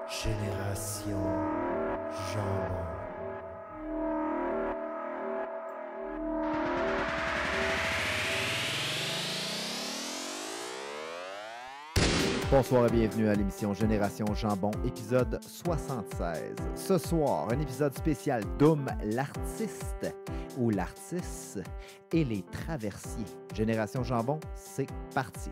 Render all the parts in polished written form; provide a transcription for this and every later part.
Génération Jambon. Bonsoir et bienvenue à l'émission Génération Jambon, épisode 76. Ce soir, un épisode spécial Doom, l'artiste ou l'artiste et les traversiers. Génération Jambon, c'est parti.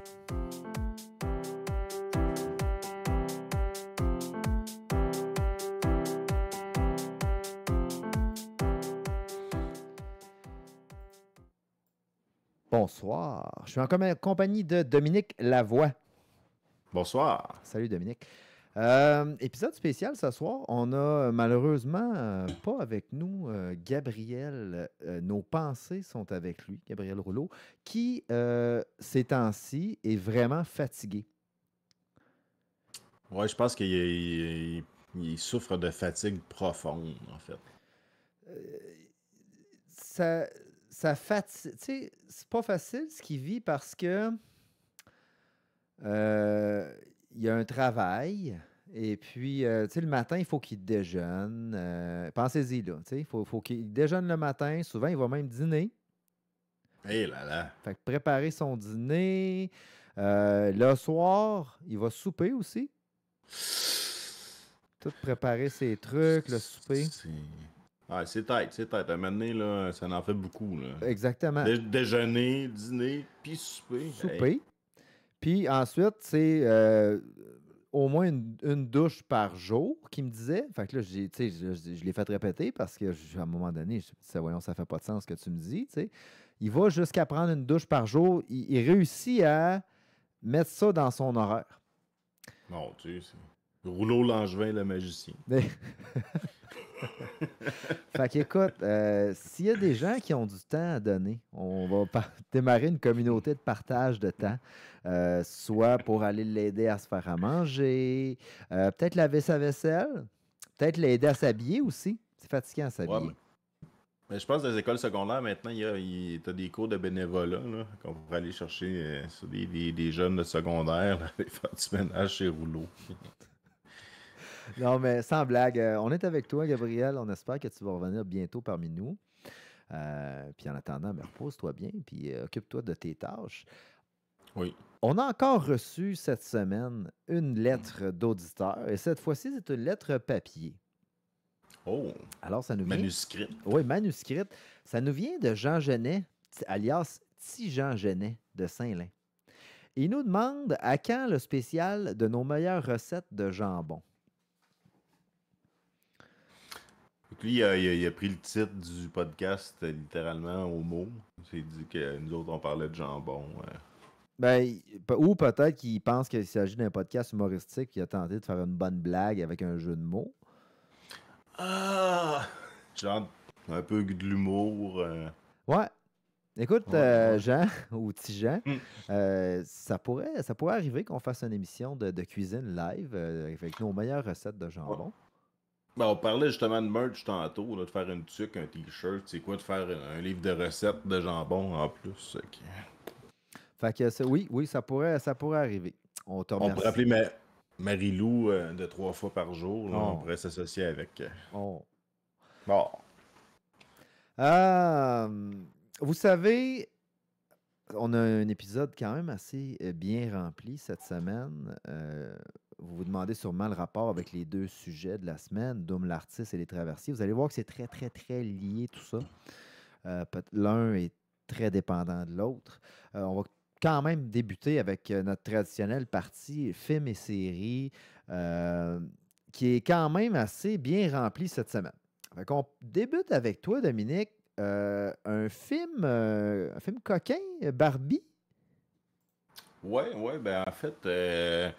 Bonsoir, je suis en compagnie de Dominique Lavoie. Bonsoir. Salut Dominique. Épisode spécial ce soir. On a malheureusement pas avec nous Gabriel. Nos pensées sont avec lui, Gabriel Rouleau, qui, ces temps-ci, est vraiment fatigué. Ouais, je pense qu'il souffre de fatigue profonde, en fait. Ça fatigue. Tu sais, c'est pas facile ce qu'il vit parce que il y a un travail. Et puis, tu sais, le matin, il faut qu'il déjeune. Pensez-y, là. Tu sais, il faut qu'il déjeune le matin. Souvent, il va même dîner. Hé là là. Fait que préparer son dîner. Le soir, il va souper aussi. Tout préparer ses trucs, le souper. C'est tête. À un moment donné, là, ça en fait beaucoup, là. Exactement. Déjeuner, dîner, puis souper. Souper. Hey. Puis ensuite, c'est au moins une douche par jour qu'il me disait. Fait que là, je l'ai fait répéter parce que à un moment donné, je me disais, voyons, ça fait pas de sens ce que tu me dis. T'sais. Il va jusqu'à prendre une douche par jour. Il réussit à mettre ça dans son horaire. Bon, tu sais, c'est Rouleau Langevin, le magicien. Fait qu'écoute, s'il y a des gens qui ont du temps à donner, on va démarrer une communauté de partage de temps, soit pour aller l'aider à se faire à manger, peut-être laver sa vaisselle, peut-être l'aider à s'habiller aussi. C'est fatigant à s'habiller. Ouais, mais je pense que dans les écoles secondaires, maintenant, t'as des cours de bénévolat là, qu'on pourrait aller chercher sur des jeunes de secondaire, là, et faire du ménage chez Rouleau. Non, mais sans blague, on est avec toi, Gabriel. On espère que tu vas revenir bientôt parmi nous. Puis en attendant, repose-toi bien, puis occupe-toi de tes tâches. Oui. On a encore reçu cette semaine une lettre d'auditeur, et cette fois-ci, c'est une lettre papier. Oh! Alors, ça nous vient... Manuscrite. Oui, manuscrite. Ça nous vient de Jean Genet, alias Petit Jean Genet de Saint-Lin. Il nous demande à quand le spécial de nos meilleures recettes de jambon. Lui, il a pris le titre du podcast littéralement au mot. Il s'est dit que nous autres, on parlait de jambon. Ou peut-être qu'il pense qu'il s'agit d'un podcast humoristique qui a tenté de faire une bonne blague avec un jeu de mots. Ah! Genre, un peu de l'humour. Ouais. Écoute, Ouais. Jean, ou Petit Jean, ça pourrait arriver qu'on fasse une émission de cuisine live avec nos meilleures recettes de jambon. On parlait justement de merch tantôt, là, de faire une tuque, un t-shirt. C'est quoi de faire un livre de recettes de jambon en plus? Fait que oui, ça pourrait arriver. On te remercie. On pourrait appeler Marie-Lou de 3 fois par jour. Là, on pourrait s'associer avec. Bon. Vous savez, on a un épisode quand même assez bien rempli cette semaine. Vous vous demandez sûrement le rapport avec les deux sujets de la semaine, Doom l'artiste et les traversiers. Vous allez voir que c'est très, très, très lié tout ça. L'un est très dépendant de l'autre. On va quand même débuter avec notre traditionnelle partie films et séries qui est quand même assez bien remplie cette semaine. Fait qu'on débute avec toi, Dominique. Un film coquin, Barbie. Ouais, en fait,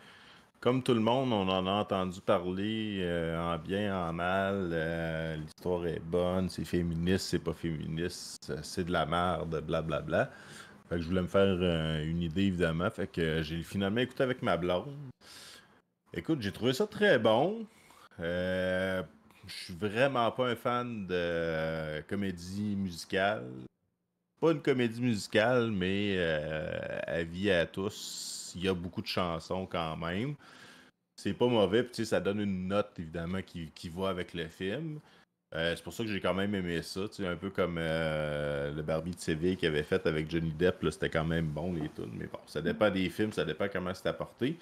comme tout le monde, on en a entendu parler en bien, en mal. L'histoire est bonne, c'est féministe, c'est pas féministe, c'est de la merde, blablabla. Fait que je voulais me faire une idée, évidemment. Fait que j'ai finalement écouté avec ma blonde. Écoute, j'ai trouvé ça très bon. Je suis vraiment pas un fan de comédie musicale. Pas une comédie musicale, mais avis à tous, il y a beaucoup de chansons quand même. c'est pas mauvais, puis tu sais, ça donne une note, évidemment, qui va avec le film. C'est pour ça que j'ai quand même aimé ça, tu sais, un peu comme le Barbie de Séville qu'il avait fait avec Johnny Depp, là, c'était quand même bon, les tunes, mais bon, ça dépend des films, ça dépend comment c'est apporté.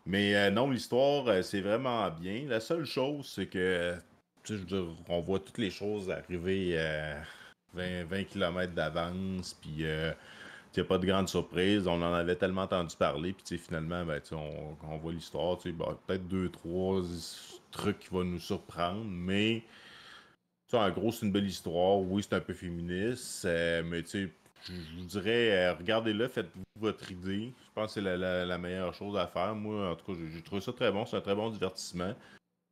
Mais non, l'histoire, c'est vraiment bien. La seule chose, c'est que, tu sais, je veux dire, on voit toutes les choses arriver 20 km d'avance, puis il n'y a pas de grande surprise. On en avait tellement entendu parler, puis tu sais, finalement, ben, tu sais, on voit l'histoire, tu sais, ben, peut-être deux, trois trucs qui vont nous surprendre, mais tu sais, en gros, c'est une belle histoire. Oui, c'est un peu féministe, mais tu sais, je vous dirais, regardez-le, faites-vous votre idée. Je pense que c'est la meilleure chose à faire. Moi, en tout cas, j'ai trouvé ça très bon. C'est un très bon divertissement.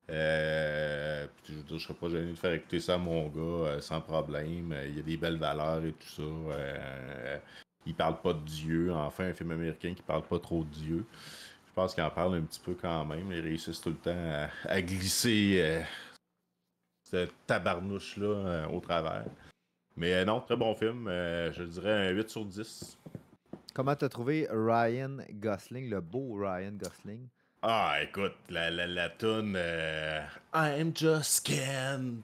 Puis, je veux dire, je serais pas gêné de faire écouter ça à mon gars sans problème. Il y a des belles valeurs et tout ça. Il parle pas de Dieu. Enfin, un film américain qui parle pas trop de Dieu. Je pense qu'il en parle un petit peu quand même. Ils réussissent tout le temps à glisser cette tabarnouche-là au travers. Mais non, très bon film. Je dirais un 8 sur 10. Comment t'as trouvé Ryan Gosling, le beau Ryan Gosling? Ah, écoute, la toune I'm just Ken.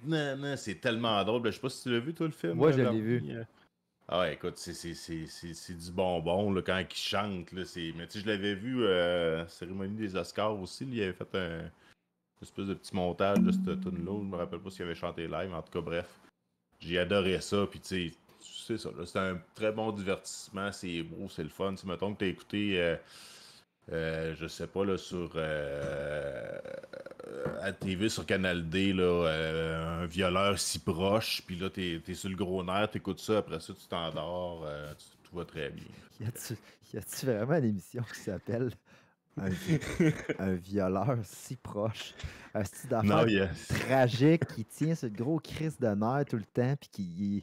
C'est tellement drôle. Je sais pas si tu l'as vu, toi, le film, Moi, je l'ai vu. Barbie. Ah, écoute, c'est du bonbon là, quand il chante. Là, mais tu sais, je l'avais vu cérémonie des Oscars aussi. Là, il avait fait un espèce de petit montage de cette tune-là. Je me rappelle pas s'il avait chanté live, mais en tout cas, bref. J'ai adoré ça, puis tu sais, c'est ça, là, c'est un très bon divertissement, c'est beau, c'est le fun. Tu mettons que t'as écouté, je sais pas, là, sur à la TV, sur Canal D, là, un violeur si proche, puis là, t'es sur le gros nerf, t'écoutes ça, après ça, tu t'endors, tout va très bien. Y a-tu y a-tu vraiment une émission qui s'appelle un, un violeur si proche? Un style d'affaire Non, tragique qui tient ce gros crise de nerfs tout le temps, puis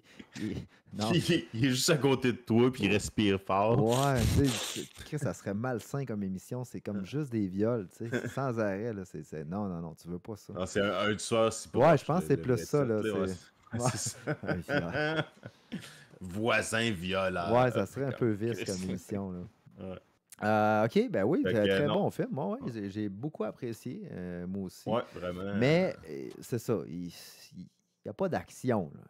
non. il est juste à côté de toi, puis il respire fort. Ouais, tu sais, Chris, ça serait malsain comme émission. C'est comme juste des viols, tu sais, sans arrêt, là. Non, non, non, tu veux pas ça. Non, c'est un tueur si Ouais, proche, je pense que c'est le plus vrai ça, titre, là. là, ouais, Ouais, c'est ça. un viol. Voisin violeur. Ouais, ça serait un Comme peu vice comme Chris. émission, là. Ouais. OK, ben oui, Fait que, très non. bon film. Ouais, ouais, j'ai beaucoup apprécié, moi aussi. Ouais, vraiment. Mais c'est ça, il n'y a pas d'action, là.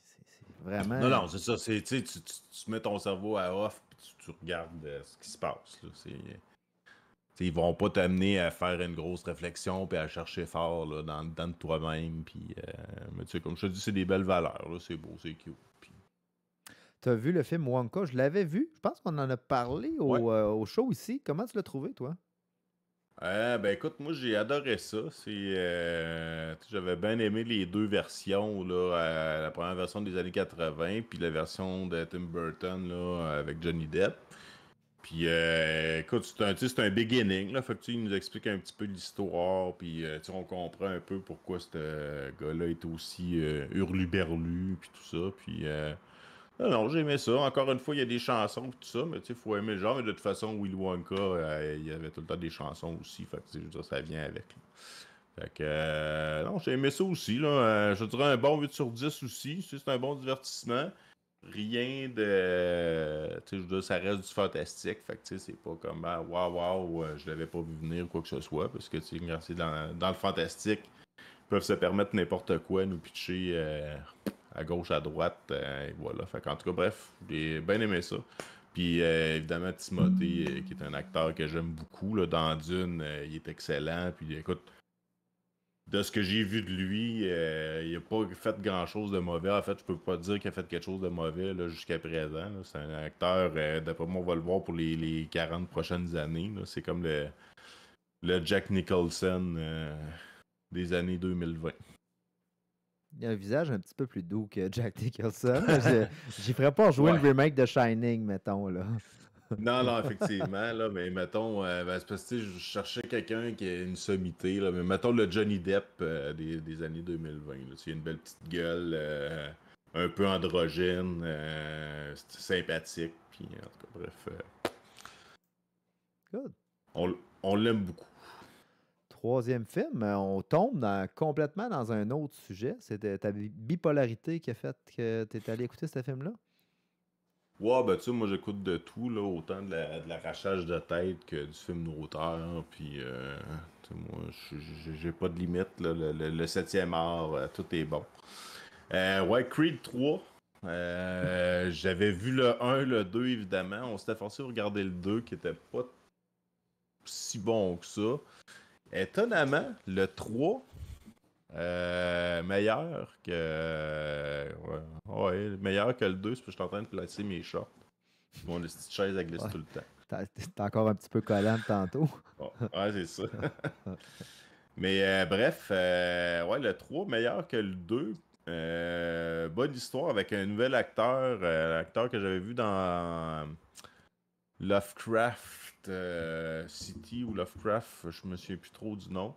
C'est vraiment. Non, non, c'est ça. Tu sais, tu mets ton cerveau à off puis tu regardes ce qui se passe. Là. Tu sais, ils vont pas t'amener à faire une grosse réflexion puis à chercher fort là, dans de toi-même. Puis, mais tu sais, comme je te dis, c'est des belles valeurs. Là. C'est beau, c'est cute. Puis, Tu as vu le film Wonka? Je l'avais vu. Je pense qu'on en a parlé ouais. au show ici. Comment tu l'as trouvé, toi? Ben écoute, moi j'ai adoré ça. Tu sais, j'avais bien aimé les deux versions, là, la première version des années 80, puis la version de Tim Burton là, avec Johnny Depp. Puis écoute, tu sais, c'est un beginning, là, fait que tu sais, il nous explique un petit peu l'histoire, puis tu sais, on comprend un peu pourquoi ce gars-là est aussi hurluberlu, puis tout ça, puis non, non, j'ai aimé ça. Encore une fois, il y a des chansons, tout ça, mais tu sais, faut aimer le genre. Mais de toute façon, Willy Wonka, il y avait tout le temps des chansons aussi. Fait que, tu sais, je veux dire, ça vient avec. Là. Fait que, non, j'ai aimé ça aussi, là. Je dirais un bon 8 sur 10 aussi. Tu sais, c'est un bon divertissement. Rien de. Tu sais, je veux dire, ça reste du fantastique. Fait que, tu sais, c'est pas comme, ah, waouh, waouh, je l'avais pas vu venir ou quoi que ce soit. Parce que, tu sais, quand c'est dans le fantastique, ils peuvent se permettre n'importe quoi, nous pitcher à gauche, à droite, et voilà. Fait qu'en tout cas, bref, j'ai bien aimé ça. Puis évidemment, Timothée, qui est un acteur que j'aime beaucoup, là, dans Dune, il est excellent. Puis écoute, de ce que j'ai vu de lui, il n'a pas fait grand-chose de mauvais. En fait, je peux pas dire qu'il a fait quelque chose de mauvais là, jusqu'à présent. Là. C'est un acteur, d'après moi, on va le voir pour les 40 prochaines années. Là. C'est comme le Jack Nicholson des années 2020. Il a un visage un petit peu plus doux que Jack Nicholson. J'y ferais pas jouer Ouais. le remake de Shining, mettons, là. Non, non, effectivement, là, mais mettons, ben, c'est parce que tu sais, je cherchais quelqu'un qui a une sommité, là, mais mettons le Johnny Depp des années 2020. Là, tu sais, il a une belle petite gueule, un peu androgyne, c'est sympathique, puis en tout cas, bref, Good. on l'aime beaucoup. Troisième film, on tombe complètement dans un autre sujet. C'était ta bipolarité qui a fait que tu es allé écouter ce film-là? Ouais, ben tu sais, moi j'écoute de tout, là, autant de l'arrachage de tête que du film d'auteur, puis tu sais, moi j'ai pas de limite, là, le 7e art, tout est bon. Ouais, Creed 3, j'avais vu le un le 2 évidemment, on s'était forcé à regarder le 2 qui était pas si bon que ça. Étonnamment, le 3 meilleur que. Ouais, meilleur que le 2, c'est parce que je suis en train de placer mes shorts. Mon petite chaise, elle glisse Ouais. tout le temps. T'es encore un petit peu collante tantôt. Bon, ouais, c'est ça. Mais bref, ouais, le 3 meilleur que le 2. Bonne histoire avec un nouvel acteur, l'acteur que j'avais vu dans Lovecraft City ou Lovecraft, je me souviens plus trop du nom.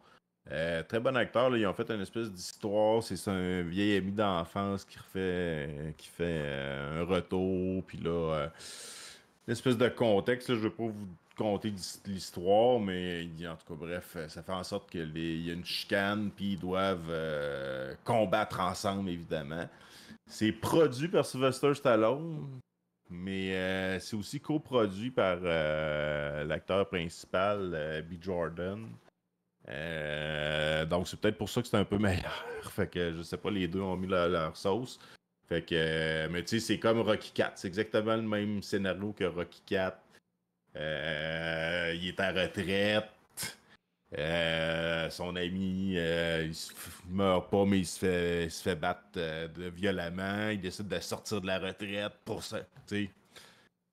Très bon acteur, là, ils ont fait une espèce d'histoire. C'est un vieil ami d'enfance qui fait un retour. Puis là, une espèce de contexte. Là, je ne veux pas vous conter l'histoire, mais en tout cas, bref, ça fait en sorte qu'il y a une chicane. Puis ils doivent combattre ensemble, évidemment. C'est produit par Sylvester Stallone. Mais c'est aussi coproduit par l'acteur principal, B. Jordan. Donc c'est peut-être pour ça que c'est un peu meilleur. Fait que je sais pas, les deux ont mis leur sauce. Fait que, mais tu sais, c'est comme Rocky 4. C'est exactement le même scénario que Rocky 4. Il est en retraite. Son ami, meurt pas, mais il se fait battre violemment. Il décide de sortir de la retraite pour ça. Tu sais,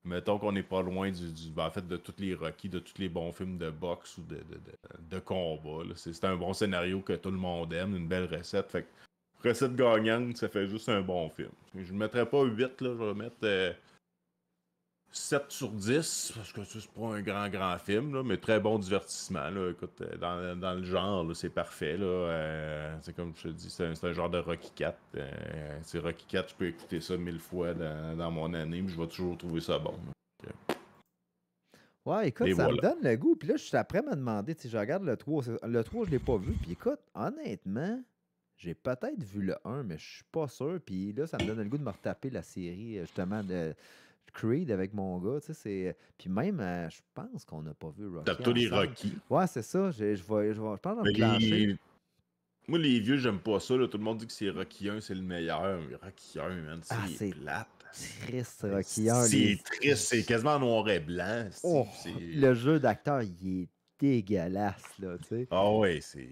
mettons qu'on n'est pas loin en fait, de tous les Rocky, de tous les bons films de boxe ou de combat. Là. C'est un bon scénario que tout le monde aime, une belle recette. Fait que, recette gagnante, ça fait juste un bon film. Je ne mettrais pas 8, là, je vais mettre 7 sur 10, parce que c'est pas un grand film, là, mais très bon divertissement. Là. Écoute, dans le genre, là, c'est parfait. Là. C'est comme je te dis, c'est un genre de Rocky 4. C'est Rocky 4, je peux écouter ça 1000 fois dans mon année, mais je vais toujours trouver ça bon. Ouais, écoute, Et ça me voilà. donne le goût. Puis là, je suis après à me demander, tu sais, je regarde le 3. Le 3, je l'ai pas vu. Puis écoute, honnêtement, j'ai peut-être vu le 1, mais je suis pas sûr. Puis là, ça me donne le goût de me retaper la série, justement, de Creed avec mon gars. Tu sais, Puis même, je pense qu'on n'a pas vu T'as Rocky tous les ensemble. Rocky. Ouais, c'est ça. Je pense me Mais clencher. moi, les vieux, j'aime pas ça. Là. Tout le monde dit que c'est Rocky 1, c'est le meilleur. Mais Rocky 1, man, Ah, c'est c'est plate. triste, Rocky 1. C'est triste, c'est quasiment noir et blanc. Oh, C'est. le jeu d'acteur, il est dégueulasse, là, tu sais. Ah ouais, c'est.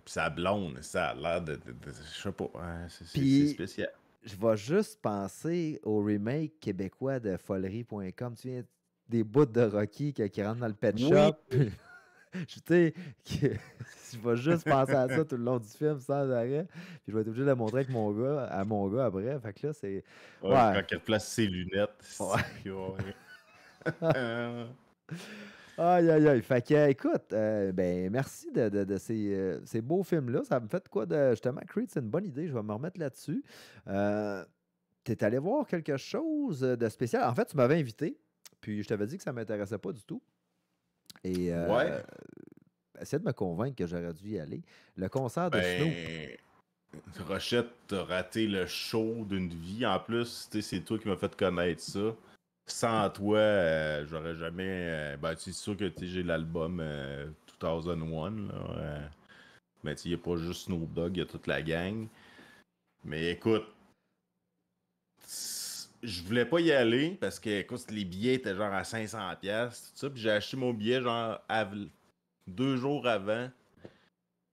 Pis sa blonde, ça a l'air je sais pas. Ouais, c'est Puis, spécial. je vais juste penser au remake québécois de folerie.com. Tu viens des bouts de Rocky qui rentrent dans le pet Oui! shop. Tu sais, je vais juste penser à ça tout le long du film sans arrêt. Puis je vais être obligé de le montrer avec à mon gars après. Fait que là, c'est. Ouais, Ouais. quand elle replace ses lunettes. Ouais. Ouais. Aïe, aïe, aïe. Fait que, écoute, ben, merci de ces beaux films-là. Ça me fait quoi de. Justement, Creed, c'est une bonne idée. Je vais me remettre là-dessus. T'es allé voir quelque chose de spécial. En fait, tu m'avais invité, puis je t'avais dit que ça ne m'intéressait pas du tout. Et Ouais. essaie de me convaincre que j'aurais dû y aller. Le concert de Snoop. Ben. Rochette, t'as raté le show d'une vie. En plus, tu sais, c'est toi qui m'as fait connaître ça. Sans toi, j'aurais jamais. Ben, c'est sûr que tu sais, j'ai l'album 2001. Là, mais il n'y a pas juste Snoop Dogg, il y a toute la gang. Mais écoute, je voulais pas y aller parce que écoute, les billets étaient genre à 500$, tout ça. Puis j'ai acheté mon billet genre 2 jours avant.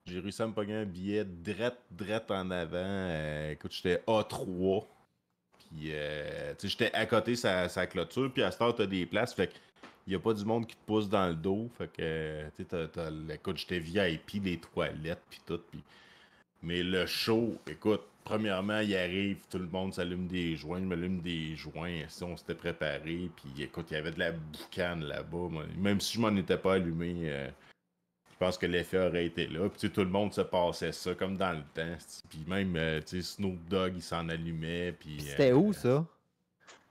J'ai réussi à me pogner un billet drette en avant. Écoute, j'étais A3. Puis, tu sais, j'étais à côté sa clôture. Puis à cette heure, t'as des places. Fait que il n'y a pas du monde qui te pousse dans le dos. Fait que, tu sais, écoute, j'étais VIP, les toilettes, puis tout. Mais le show, écoute, premièrement, il arrive, tout le monde s'allume des joints, je m'allume des joints. Si on s'était préparé. Puis, écoute, il y avait de la boucane là-bas. Même si je m'en étais pas allumé. Je pense que l'effet aurait été là. Puis, tu sais, tout le monde se passait ça, comme dans le temps. Puis même, tu sais, Snoop Dogg, il s'en allumait. Puis, Puis c'était où, ça?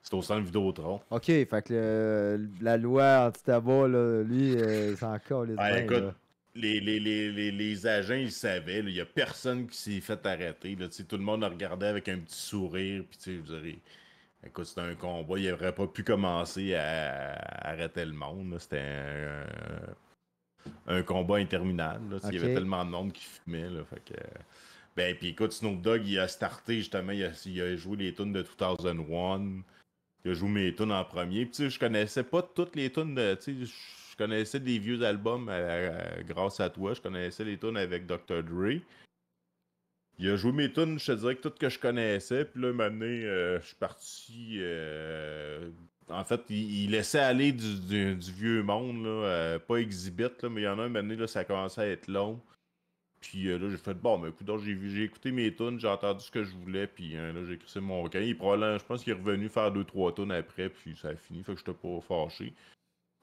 c'était au centre Vidéotron. OK, fait que la loi anti-tabac, là, lui, il s'en calisse Ah, bien, écoute, là. les agents, ils savaient. Il n'y a personne qui s'est fait arrêter. Là, tu sais, tout le monde a regardé avec un petit sourire. Puis, tu sais, Écoute, c'était un combat, il n'aurait pas pu commencer à arrêter le monde, là. C'était un combat interminable, là. Il y avait OK. tellement de monde qui fumait, là. Fait que... Ben, puis écoute, Snoop Dogg, il a starté, justement, il a joué les tunes de 2001. Il a joué mes tunes en premier. Puis, tu sais, je connaissais pas toutes les tunes de... Tu sais, je connaissais des vieux albums grâce à toi. Je connaissais les tunes avec Dr. Dre. Il a joué mes tunes, je te dirais que tout que je connaissais. Puis là, un moment donné, je suis parti... En fait, il laissait aller du vieux monde, là, pas exhibit, là, mais il y en a un moment donné, là, ça commençait à être long. Puis là, j'ai fait, bon, mais écoute, donc, j'ai écouté mes tunes, j'ai entendu ce que je voulais, puis là, j'ai écrit mon recueil. Probablement, je pense qu'il est revenu faire 2-3 tunes après, puis ça a fini, fait que j'étais pas fâché.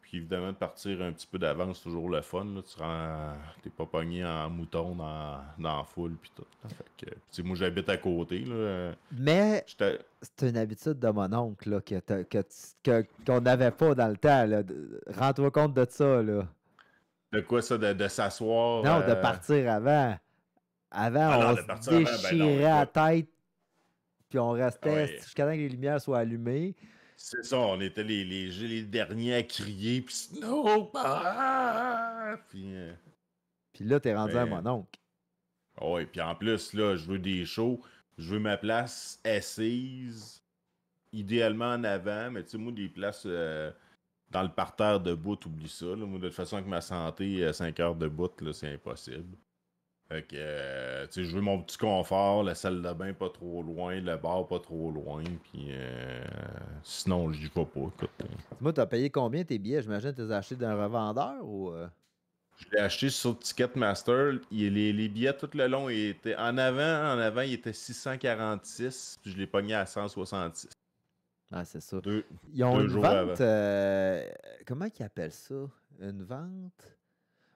Puis évidemment, de partir un petit peu d'avance, c'est toujours le fun, là. T'es pas pogné en mouton dans la foule, puis tout. Là. Fait que, tu sais, moi, j'habite à côté, là. Mais J'étais... c'est une habitude de mon oncle là, qu'on n'avait pas dans le temps. Là. Rends-toi compte de ça. Là. De quoi ça, de s'asseoir? Non, de partir avant. Ah Avant, non, on de se partir avant, ben non, déchirait la écoute. tête, puis on Ah restait ouais. jusqu'à temps que les lumières soient allumées. C'est ça, on était les derniers à crier, puis Snoop! Puis, Puis là, t'es rendu à ben, mon oncle. ouais, puis en plus, là, je veux des shows, je veux ma place assise, idéalement en avant, mais tu sais, moi, des places dans le parterre debout, oublie ça. Là. Moi, de toute façon, avec ma santé, 5 heures debout, là, c'est impossible. Fait que, tu sais, je veux mon petit confort, la salle de bain pas trop loin, le bar pas trop loin, puis sinon, j'y vais pas, écoute. Moi, t'as payé combien tes billets? J'imagine que tu les as achetés d'un revendeur ou. Je l'ai acheté sur Ticketmaster. Les billets tout le long étaient. En avant, il était 646, puis je l'ai pogné à 166. Ah, c'est ça. Deux, Ils ont deux une jours avant. vente. Comment ils appellent ça? Une vente?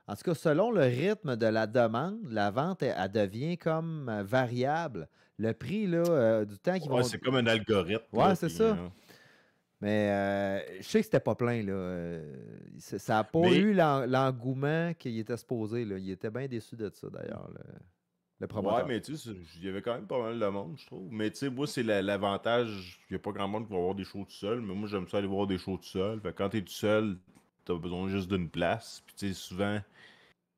En tout cas, selon le rythme de la demande, la vente, elle devient comme variable. Le prix là, du temps qu'ils Ouais, vont. c'est comme un algorithme. Ouais, Là, c'est puis, ça. Mais je sais que c'était pas plein. Là. Ça n'a pas mais, eu l'engouement qu'il était supposé. Là. Il était bien déçu de ça, d'ailleurs, le ouais, promoteur. mais tu sais, il y avait quand même pas mal de monde, je trouve. Mais tu sais, moi, c'est l'avantage. Il n'y a pas grand monde qui va voir des shows tout seul, mais moi, j'aime ça aller voir des shows tout seul. Fait que quand t'es tout seul, t'as besoin juste d'une place. Puis tu sais, souvent,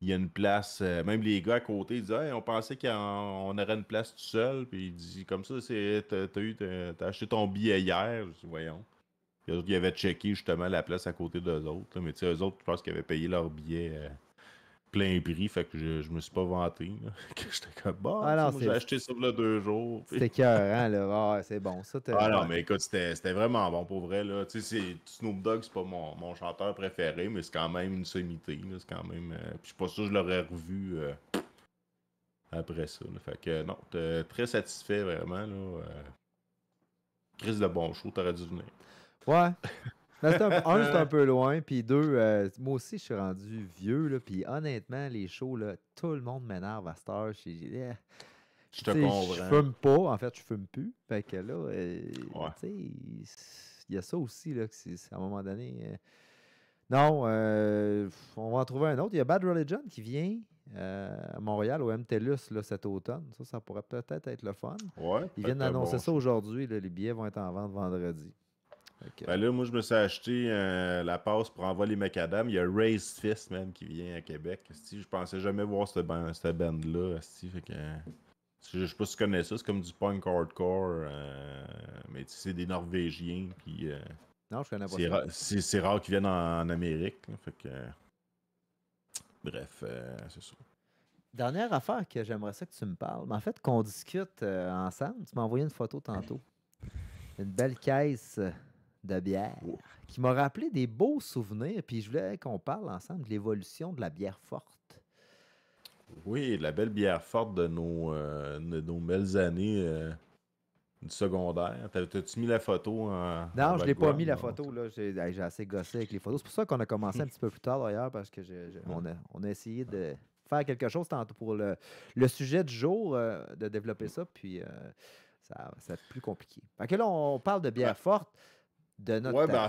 il y a une place. Même les gars à côté, ils disent hey, on pensait qu'on aurait une place tout seul. Puis il dit comme ça, t'as acheté ton billet hier. Je dis voyons. Les autres, ils avaient checké justement la place à côté d'eux autres. Là. Mais tu sais, eux autres, je pense qu'ils avaient payé leur billet plein prix. Fait que je me suis pas vanté. Là. Que j'étais comme, bah, Ah non, moi j'ai acheté ça là 2 jours. Puis... c'était écœurant, là. Ah, c'est bon. Ça, Ah non, ouais. mais écoute, c'était vraiment bon pour vrai. Là. Tu sais, Snoop Dogg, c'est pas mon chanteur préféré, mais c'est quand même une sommité. Là. C'est quand même. Puis je suis pas sûr que je l'aurais revu après ça. Là. Fait que non, très satisfait vraiment. Là. Chris de bon show, t'aurais dû venir. Ouais. Mais c'est c'est un peu loin. Puis deux, moi aussi, je suis rendu vieux. Là, puis honnêtement, les shows, là, tout le monde m'énerve à cette heure. Je te Je comprends. fume pas. En fait, je fume plus. Fait que là, Ouais. tu sais, il y a ça aussi, là, que à un moment donné. Non, on va en trouver un autre. Il y a Bad Religion qui vient à Montréal au MTLUS là, cet automne. Ça pourrait peut-être être le fun. Ouais, Ils viennent peut-être un d'annoncer bon ça show. aujourd'hui. Là, les billets vont être en vente vendredi. Fait que, Ben là, moi, je me suis acheté la passe pour envoyer les macadam. Il y a Raised Fist, même, qui vient à Québec. Esti, je pensais jamais voir cette band-là. Esti, fait que, je sais pas si tu connais ça, c'est comme du punk hardcore. Mais tu sais, c'est des Norvégiens. Puis, non, je connais pas ça. c'est rare qu'ils viennent en Amérique. Là, fait que, bref, c'est ça. Dernière affaire que j'aimerais ça que tu me parles. Mais en fait, qu'on discute ensemble. Tu m'as envoyé une photo tantôt. Une belle caisse de bière qui m'a rappelé des beaux souvenirs. Puis je voulais qu'on parle ensemble de l'évolution de la bière forte. Oui, la belle bière forte de nos belles années du secondaire. T'as-tu mis la photo en Non, je ne l'ai pas background? mis la Non. photo. Là. J'ai assez gossé avec les photos. C'est pour ça qu'on a commencé un petit peu plus tard d'ailleurs, parce que on a essayé de faire quelque chose tantôt pour le sujet du jour, de développer ça. Puis ça va être plus compliqué. Fait que là, on parle de bière forte de notre Ouais, temps. ben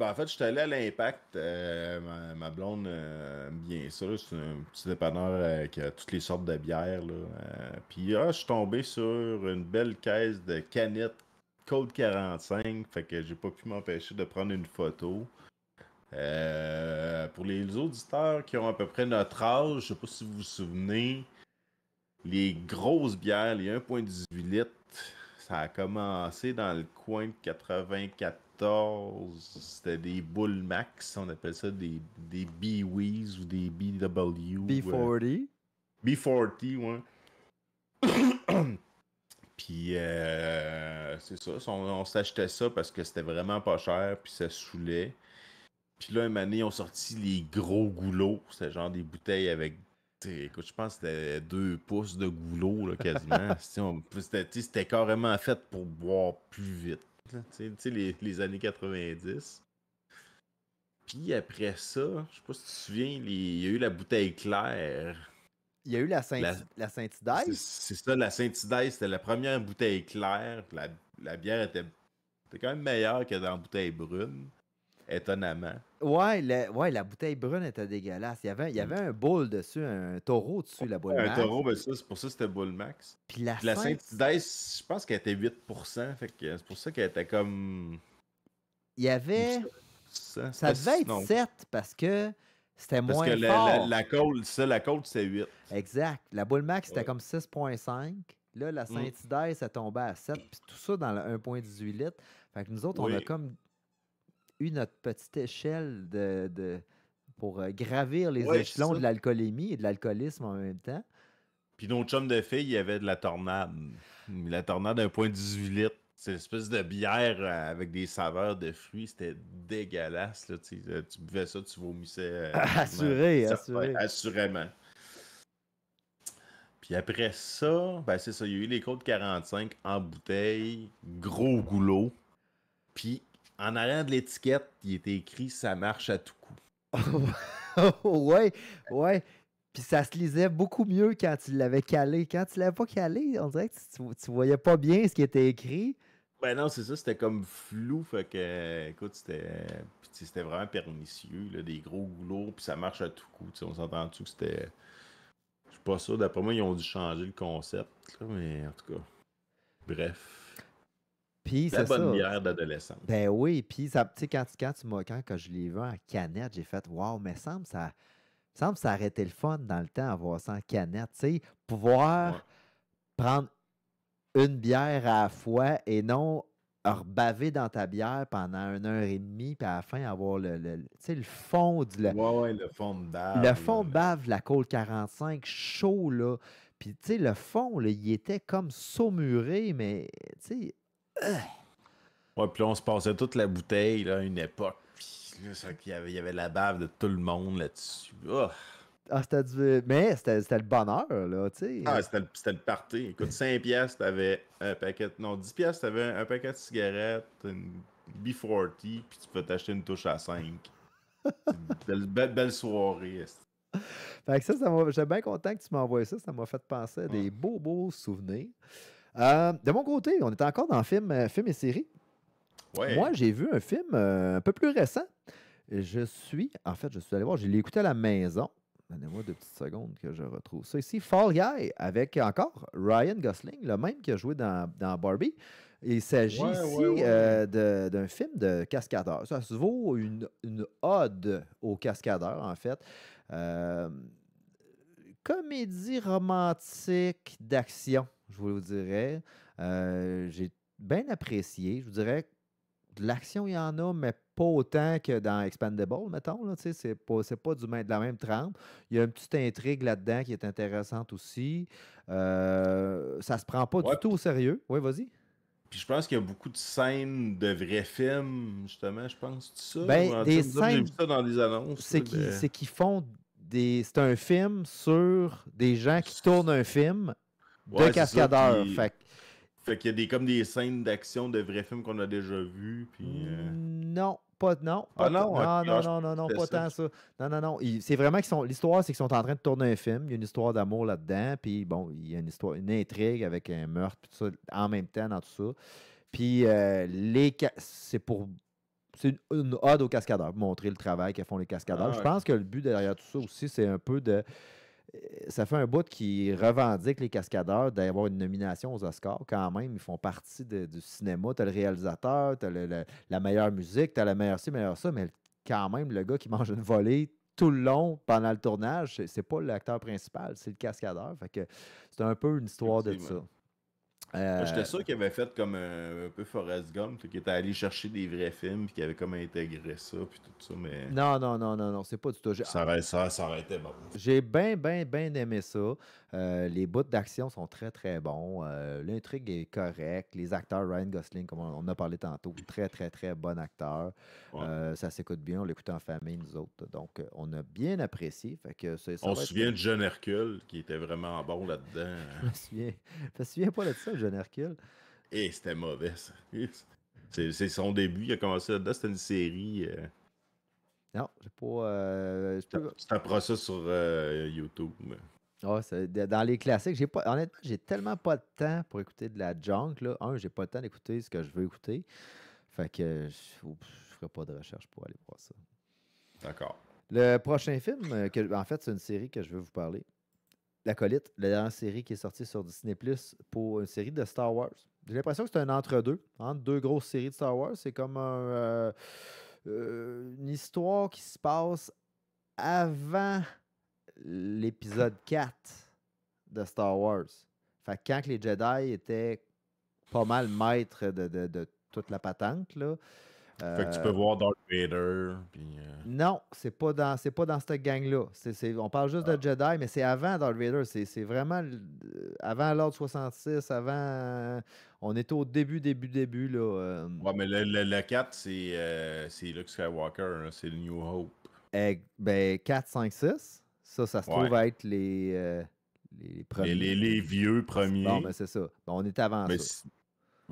en fait, je suis allé à l'Impact. Ma blonde aime bien ça. C'est un petit dépanneur qui a toutes les sortes de bières. Là. Puis je suis tombé sur une belle caisse de canettes Colt 45, fait que j'ai pas pu m'empêcher de prendre une photo. Pour les auditeurs qui ont à peu près notre âge, je sais pas si vous vous souvenez, les grosses bières, les 1,18 litres, ça a commencé dans le coin de 94. C'était des Bull Max, on appelle ça des B-Wees ou des BW. B40. B40, ouais. Puis c'est ça, on s'achetait ça parce que c'était vraiment pas cher, puis ça saoulait. Puis là, une année, ils ont sorti les gros goulots. C'était genre des bouteilles avec. Écoute, je pense que c'était 2 pouces de goulot, là, quasiment. C'était carrément fait pour boire plus vite. Tu sais, les années 90. Puis après ça, je sais pas si tu te souviens, il y a eu la bouteille claire. Il y a eu la C'est Saint-Hidaille. c'est ça, la Saint-Hidaille, c'était la première bouteille claire. La bière était quand même meilleure que dans la bouteille brune, étonnamment. Ouais, la bouteille brune était dégueulasse. Il y avait un bull dessus, un taureau dessus, la boule Un max. taureau, ben ça, c'est pour ça que c'était Bull Max. Puis la Puis la Saint, Saint-Hidaille, je pense qu'elle était 8%, fait que c'est pour ça qu'elle était comme. il y avait. Ça Ça devait être non. 7 parce que c'était Parce moins que fort. la Colt, la Colt, c'est 8. Exact. La boule max, c'était Ouais. comme 6,5. Là, la Saint-Hidaire, ça tombait à 7. Puis tout ça dans le 1,18 litres. Fait que nous autres, on a Oui. comme eu notre petite échelle pour gravir les Ouais, échelons c'est ça. de l'alcoolémie et de l'alcoolisme en même temps. Puis nos chums de filles, il y avait de la tornade. La tornade 1,18 litres. C'est une espèce de bière avec des saveurs de fruits. C'était dégueulasse. Là, tu buvais ça, tu vomissais. Assuré, Ça, assuré. assurément. Puis après ça, ben c'est ça, il y a eu les Côtes 45 en bouteille, gros goulot. Puis en arrière de l'étiquette, il était écrit « Ça marche à tout coup Ouais, ouais. Puis ça se lisait beaucoup mieux quand tu l'avais calé. Quand tu l'avais pas calé, on dirait que tu voyais pas bien ce qui était écrit. ». Ben non, c'est ça, c'était comme flou, fait que, écoute, c'était vraiment pernicieux, là, des gros goulots, puis ça marche à tout coup, tu sais, on s'entend-tu que c'était... Je suis pas sûr, d'après moi, ils ont dû changer le concept, là, mais en tout cas, bref. Puis La c'est bonne ça. bière d'adolescence. Ben oui, puis ça, tu sais, quand je l'ai vu en canette, j'ai fait waouh, mais semble que ça aurait été le fun dans le temps avoir ça en canette, tu sais, pouvoir Ouais. prendre une bière à la fois et non rebaver dans ta bière pendant 1 heure et demie, puis à la fin avoir tu sais, le fond Ouais, le fond de bave. le fond de bave de la Colt 45 chaud là. Puis tu sais, le fond là, il était comme saumuré, mais tu sais. Ouais, puis là, on se passait toute la bouteille, là, à une époque. Puis là, c'est vrai qu'il y avait la bave de tout le monde là-dessus. Oh. Ah, mais c'était le bonheur, là, tu sais. Ah, c'était le party. Écoute, 5 piastres, t'avais un paquet... Non, 10 piastres, t'avais un paquet de cigarettes, une B40, puis tu peux t'acheter une touche à 5. C'est une belle soirée. esti. Fait que j'étais bien content que tu m'envoies ça. Ça m'a fait penser à des beaux souvenirs. De mon côté, on est encore dans film et série. Ouais. Moi, j'ai vu un film un peu plus récent. Je suis allé voir, je l'ai écouté à la maison. Donnez-moi 2 petites secondes que je retrouve ça ici. Fall Guy, avec encore Ryan Gosling, le même qui a joué dans Barbie. Il s'agit ici d'un film de cascadeur. Ça se vaut une ode aux cascadeurs, en fait. Comédie romantique d'action, je vous le dirais. J'ai bien apprécié. Je vous dirais de l'action, il y en a, mais pas autant que dans Expandable, mettons. Là, c'est pas de la même trempe. Il y a une petite intrigue là-dedans qui est intéressante aussi. Ça se prend pas du tout au sérieux. Oui, vas-y. Puis je pense qu'il y a beaucoup de scènes de vrais films, justement, je pense. Ça, ben, des scènes... J'ai vu ça dans les annonces. C'est qu'ils font c'est un film sur des gens qui tournent un film de cascadeurs. Fait qu'il y a comme des scènes d'action de vrais films qu'on a déjà vus. Puis, Non, pas non, pas tant ça. Non. C'est vraiment l'histoire, c'est qu'ils sont en train de tourner un film. Il y a une histoire d'amour là-dedans. Puis bon, il y a une intrigue avec un meurtre, tout ça, en même temps dans tout ça. Puis c'est une ode aux cascadeurs, pour montrer le travail que font les cascadeurs. Je pense que le but derrière tout ça aussi, c'est un peu de ça fait un bout qui revendique les cascadeurs d'avoir une nomination aux Oscars. Quand même, ils font partie du cinéma. Tu as le réalisateur, tu as la meilleure musique, tu as la meilleure ci, meilleure ça, mais quand même, le gars qui mange une volée tout le long pendant le tournage, c'est pas l'acteur principal, c'est le cascadeur. Fait que c'est un peu une histoire de ça. J'étais sûr qu'il avait fait comme un peu Forrest Gump, qu'il était allé chercher des vrais films, puis qu'il avait comme intégré ça, puis tout ça, mais Non, c'est pas du tout. ça aurait été bon. J'ai bien aimé ça. Les bouts d'action sont très, très bons. L'intrigue est correcte. Les acteurs, Ryan Gosling, comme on en a parlé tantôt, très, très, très bon acteur. Ouais. Ça s'écoute bien. On l'écoute en famille, nous autres. Donc, on a bien apprécié. Fait que On se souvient de John Hercule, qui était vraiment bon là-dedans. Je me souviens pas de ça, John Hercule. Et c'était mauvais, ça. C'est son début. Il a commencé là-dedans. C'était une série. Non, j'ai pas. Tu taperas ça sur YouTube. Dans les classiques, honnêtement, j'ai tellement pas de temps pour écouter de la junk. Là. J'ai pas le temps d'écouter ce que je veux écouter. Fait que je ferai pas de recherche pour aller voir ça. D'accord. Le prochain film, en fait, c'est une série que je veux vous parler. L'Acolyte, la dernière série qui est sortie sur Disney+, pour une série de Star Wars. J'ai l'impression que c'est un entre-deux, entre deux grosses séries de Star Wars. C'est comme une histoire qui se passe avant l'épisode 4 de Star Wars. Fait que quand les Jedi étaient pas mal maîtres de toute la patente, là. Fait que tu peux voir Darth Vader. Puis, Non, c'est pas dans cette gang-là. On parle juste de Jedi, mais c'est avant Darth Vader. C'est vraiment avant l'Ordre 66, avant. On est au début, là. Ouais, mais le 4, c'est Luke Skywalker, hein, c'est le New Hope. Ben, 4, 5, 6, ça se trouve être les premiers. Les vieux premiers. Bon, ben c'est ça. Bon, on était avant ça.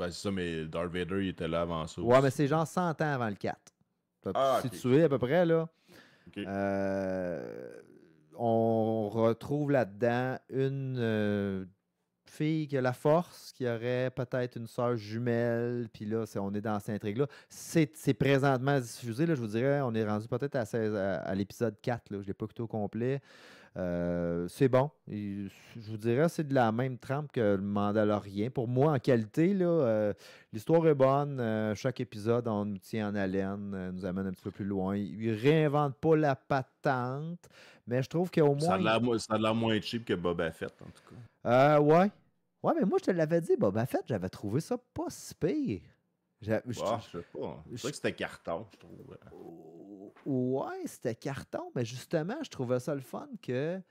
C'est ça, mais Darth Vader, il était là avant ça. Ouais, mais c'est genre 100 ans avant le 4. Situé à peu près, là. Okay. On retrouve là-dedans une fille qui a la force, qui aurait peut-être une sœur jumelle, puis là, on est dans cette intrigue-là. C'est présentement diffusé, là, je vous dirais, on est rendu peut-être à l'épisode 4, là, je ne l'ai pas écouté au complet. C'est bon. Je vous dirais, c'est de la même trempe que le Mandalorien. Pour moi, en qualité, là, l'histoire est bonne. Chaque épisode, on nous tient en haleine, nous amène un petit peu plus loin. Il ne réinvente pas la patente, mais je trouve qu'au moins... Ça a l'air moins cheap que Boba Fett, en tout cas. Ouais. Ouais, mais moi, je te l'avais dit, Boba Fett, j'avais trouvé ça pas si pire. Je sais pas. C'est vrai que c'était carton, je trouve. Ouais, c'était carton, mais justement, je trouvais ça le fun qu'il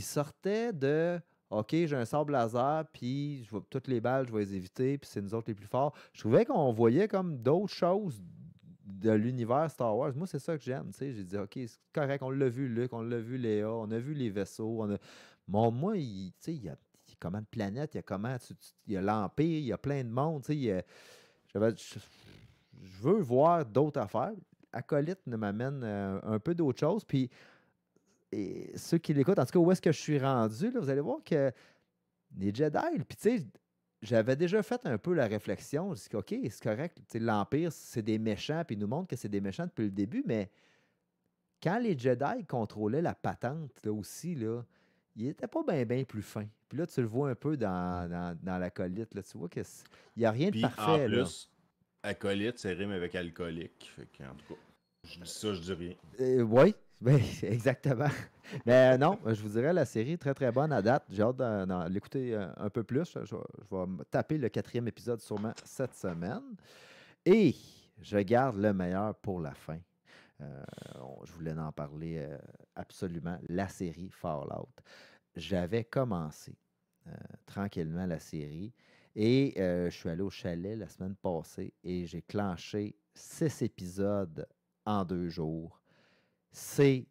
sortait de OK, j'ai un sabre laser, puis toutes les balles, je vais les éviter, puis c'est nous autres les plus forts. Je trouvais qu'on voyait comme d'autres choses de l'univers Star Wars. Moi, c'est ça que j'aime. J'ai dit OK, c'est correct, on l'a vu Luke, on l'a vu Léa, on a vu les vaisseaux. Moi, il y a combien de planètes, il y a l'Empire, il y a plein de monde. Je veux voir d'autres affaires. Acolyte m'amène un peu d'autres choses. Puis ceux qui l'écoutent, en tout cas, où est-ce que je suis rendu, là, vous allez voir que les Jedi, puis tu sais, j'avais déjà fait un peu la réflexion. Je dis OK, c'est correct. L'Empire, c'est des méchants, puis ils nous montrent que c'est des méchants depuis le début, mais quand les Jedi contrôlaient la patente là, aussi, là, il n'était pas bien plus fin. Puis là, tu le vois un peu dans l'Acolyte. Là, tu vois qu'il n'y a rien de parfait. En plus, acolyte, ça rime avec alcoolique. Fait que, en tout cas, je dis ça, je dis rien. Oui, exactement. Mais non, je vous dirais, la série est très, très bonne à date. J'ai hâte de l'écouter un peu plus. Je vais me taper le 4e épisode sûrement cette semaine. Et je garde le meilleur pour la fin. Je voulais en parler absolument. La série Fallout. J'avais commencé tranquillement la série et je suis allé au chalet la semaine passée et j'ai clenché 6 épisodes en 2 jours. C'est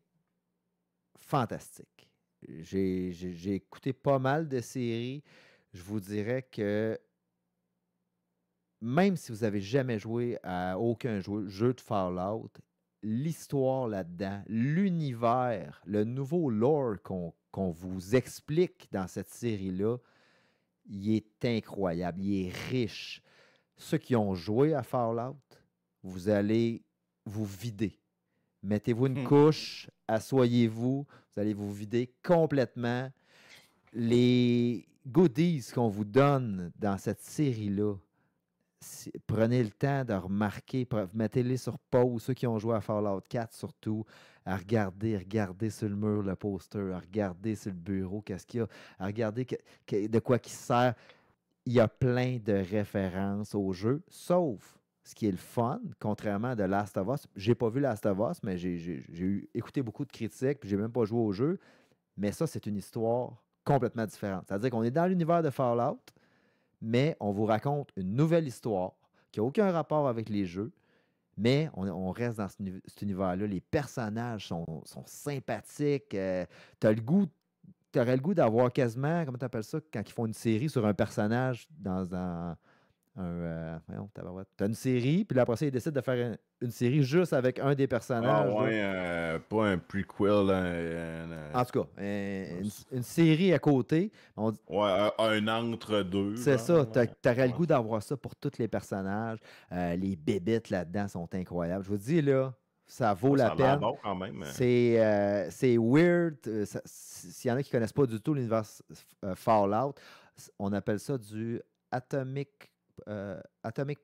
fantastique. J'ai écouté pas mal de séries. Je vous dirais que même si vous n'avez jamais joué à aucun jeu de Fallout, l'histoire là-dedans, l'univers, le nouveau lore qu'on vous explique dans cette série-là, il est incroyable, il est riche. Ceux qui ont joué à Fallout, vous allez vous vider. Mettez-vous une couche, asseyez-vous, vous allez vous vider complètement. Les goodies qu'on vous donne dans cette série-là, prenez le temps de remarquer, mettez-les sur pause, ceux qui ont joué à Fallout 4 surtout, à regarder sur le mur le poster, à regarder sur le bureau, qu'est-ce qu'il y a, à regarder de quoi qui sert. Il y a plein de références au jeu, sauf ce qui est le fun, contrairement à The Last of Us. J'ai pas vu Last of Us, mais j'ai écouté beaucoup de critiques, puis j'ai même pas joué au jeu. Mais ça, c'est une histoire complètement différente. C'est-à-dire qu'on est dans l'univers de Fallout, mais on vous raconte une nouvelle histoire qui n'a aucun rapport avec les jeux, mais on reste dans cet univers-là. Les personnages sont sympathiques. T'aurais le goût d'avoir quasiment, comment tu appelles ça, quand ils font une série sur un personnage dans un... T'as une série, puis là, après ça, ils décident de faire une série juste avec un des Ah personnages. là. ouais, pas un prequel. En tout cas, une série à côté. Ouais, un entre-deux. C'est ça, genre, ouais. t'aurais le Ouais. goût d'avoir ça pour tous les personnages. Les bébites là-dedans sont incroyables. Je vous dis, là, ça vaut Ouais, la ça a l'air peine. bon quand même. C'est weird. S'il y en a qui ne connaissent pas du tout l'univers Fallout, on appelle ça du Atomic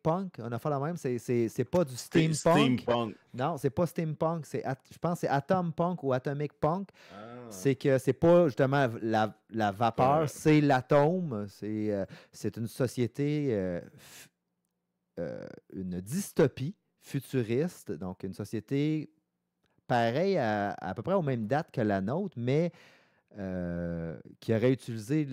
Punk. On a fait la même. C'est pas du steampunk. Steampunk. Non, c'est pas steampunk. Je pense que c'est Atom Punk ou Atomic Punk. Ah. C'est que c'est pas justement la vapeur, Ouais. c'est l'atome. C'est une société, une dystopie futuriste. Donc, une société pareille à peu près aux mêmes dates que la nôtre, mais qui aurait utilisé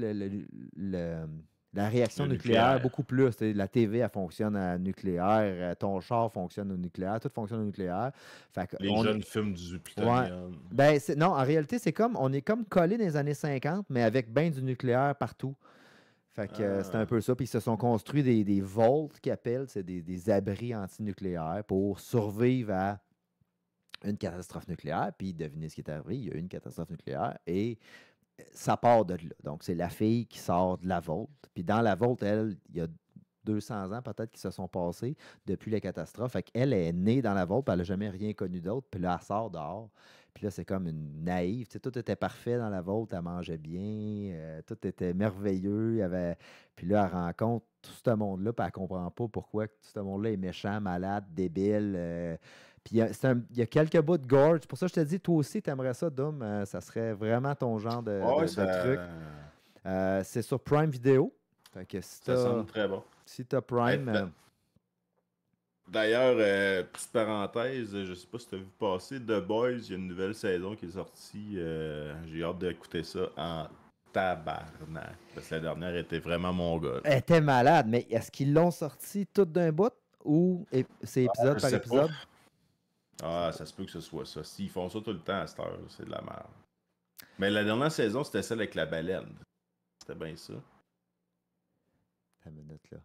la réaction Le nucléaire nucléaire. beaucoup plus. La TV, elle fonctionne à nucléaire, ton char fonctionne au nucléaire, tout fonctionne au nucléaire. Fait que Les jeunes films du plutonium. ben, non, en réalité, on est comme collé dans les années 50, mais avec bien du nucléaire partout. Fait que c'est un peu ça. Puis ils se sont construits des vaults qu'ils appellent, c'est des abris antinucléaires pour survivre à une catastrophe nucléaire. Puis devinez ce qui est arrivé, il y a eu une catastrophe nucléaire et ça part de là. Donc, c'est la fille qui sort de la Vault. Puis dans la Vault, elle, il y a 200 ans peut-être qui se sont passés depuis la catastrophe. Fait qu'elle est née dans la Vault, puis elle n'a jamais rien connu d'autre. Puis là, elle sort dehors. Puis là, c'est comme une naïve. Tu sais, tout était parfait dans la Vault. Elle mangeait bien. Tout était merveilleux. Puis là, elle rencontre tout ce monde-là, puis elle ne comprend pas pourquoi tout ce monde-là est méchant, malade, débile. Puis il y a quelques bouts de gore. C'est pour ça que je te dis, toi aussi, tu aimerais ça, Dom. Ça serait vraiment ton genre de truc. C'est sur Prime Video. Fait que ça semble très bon. Si tu as Prime. D'ailleurs, petite parenthèse, je sais pas si tu as vu passer The Boys, il y a une nouvelle saison qui est sortie. J'ai hâte d'écouter ça en tabarnak. Parce que la dernière était vraiment mon gars. Elle était malade, mais est-ce qu'ils l'ont sorti tout d'un bout ou c'est épisode par épisode? Ah, ça se peut que ce soit ça. S'ils font ça tout le temps à cette heure, c'est de la merde. Mais la dernière saison, c'était celle avec la baleine. C'était bien ça. Ta minute, là.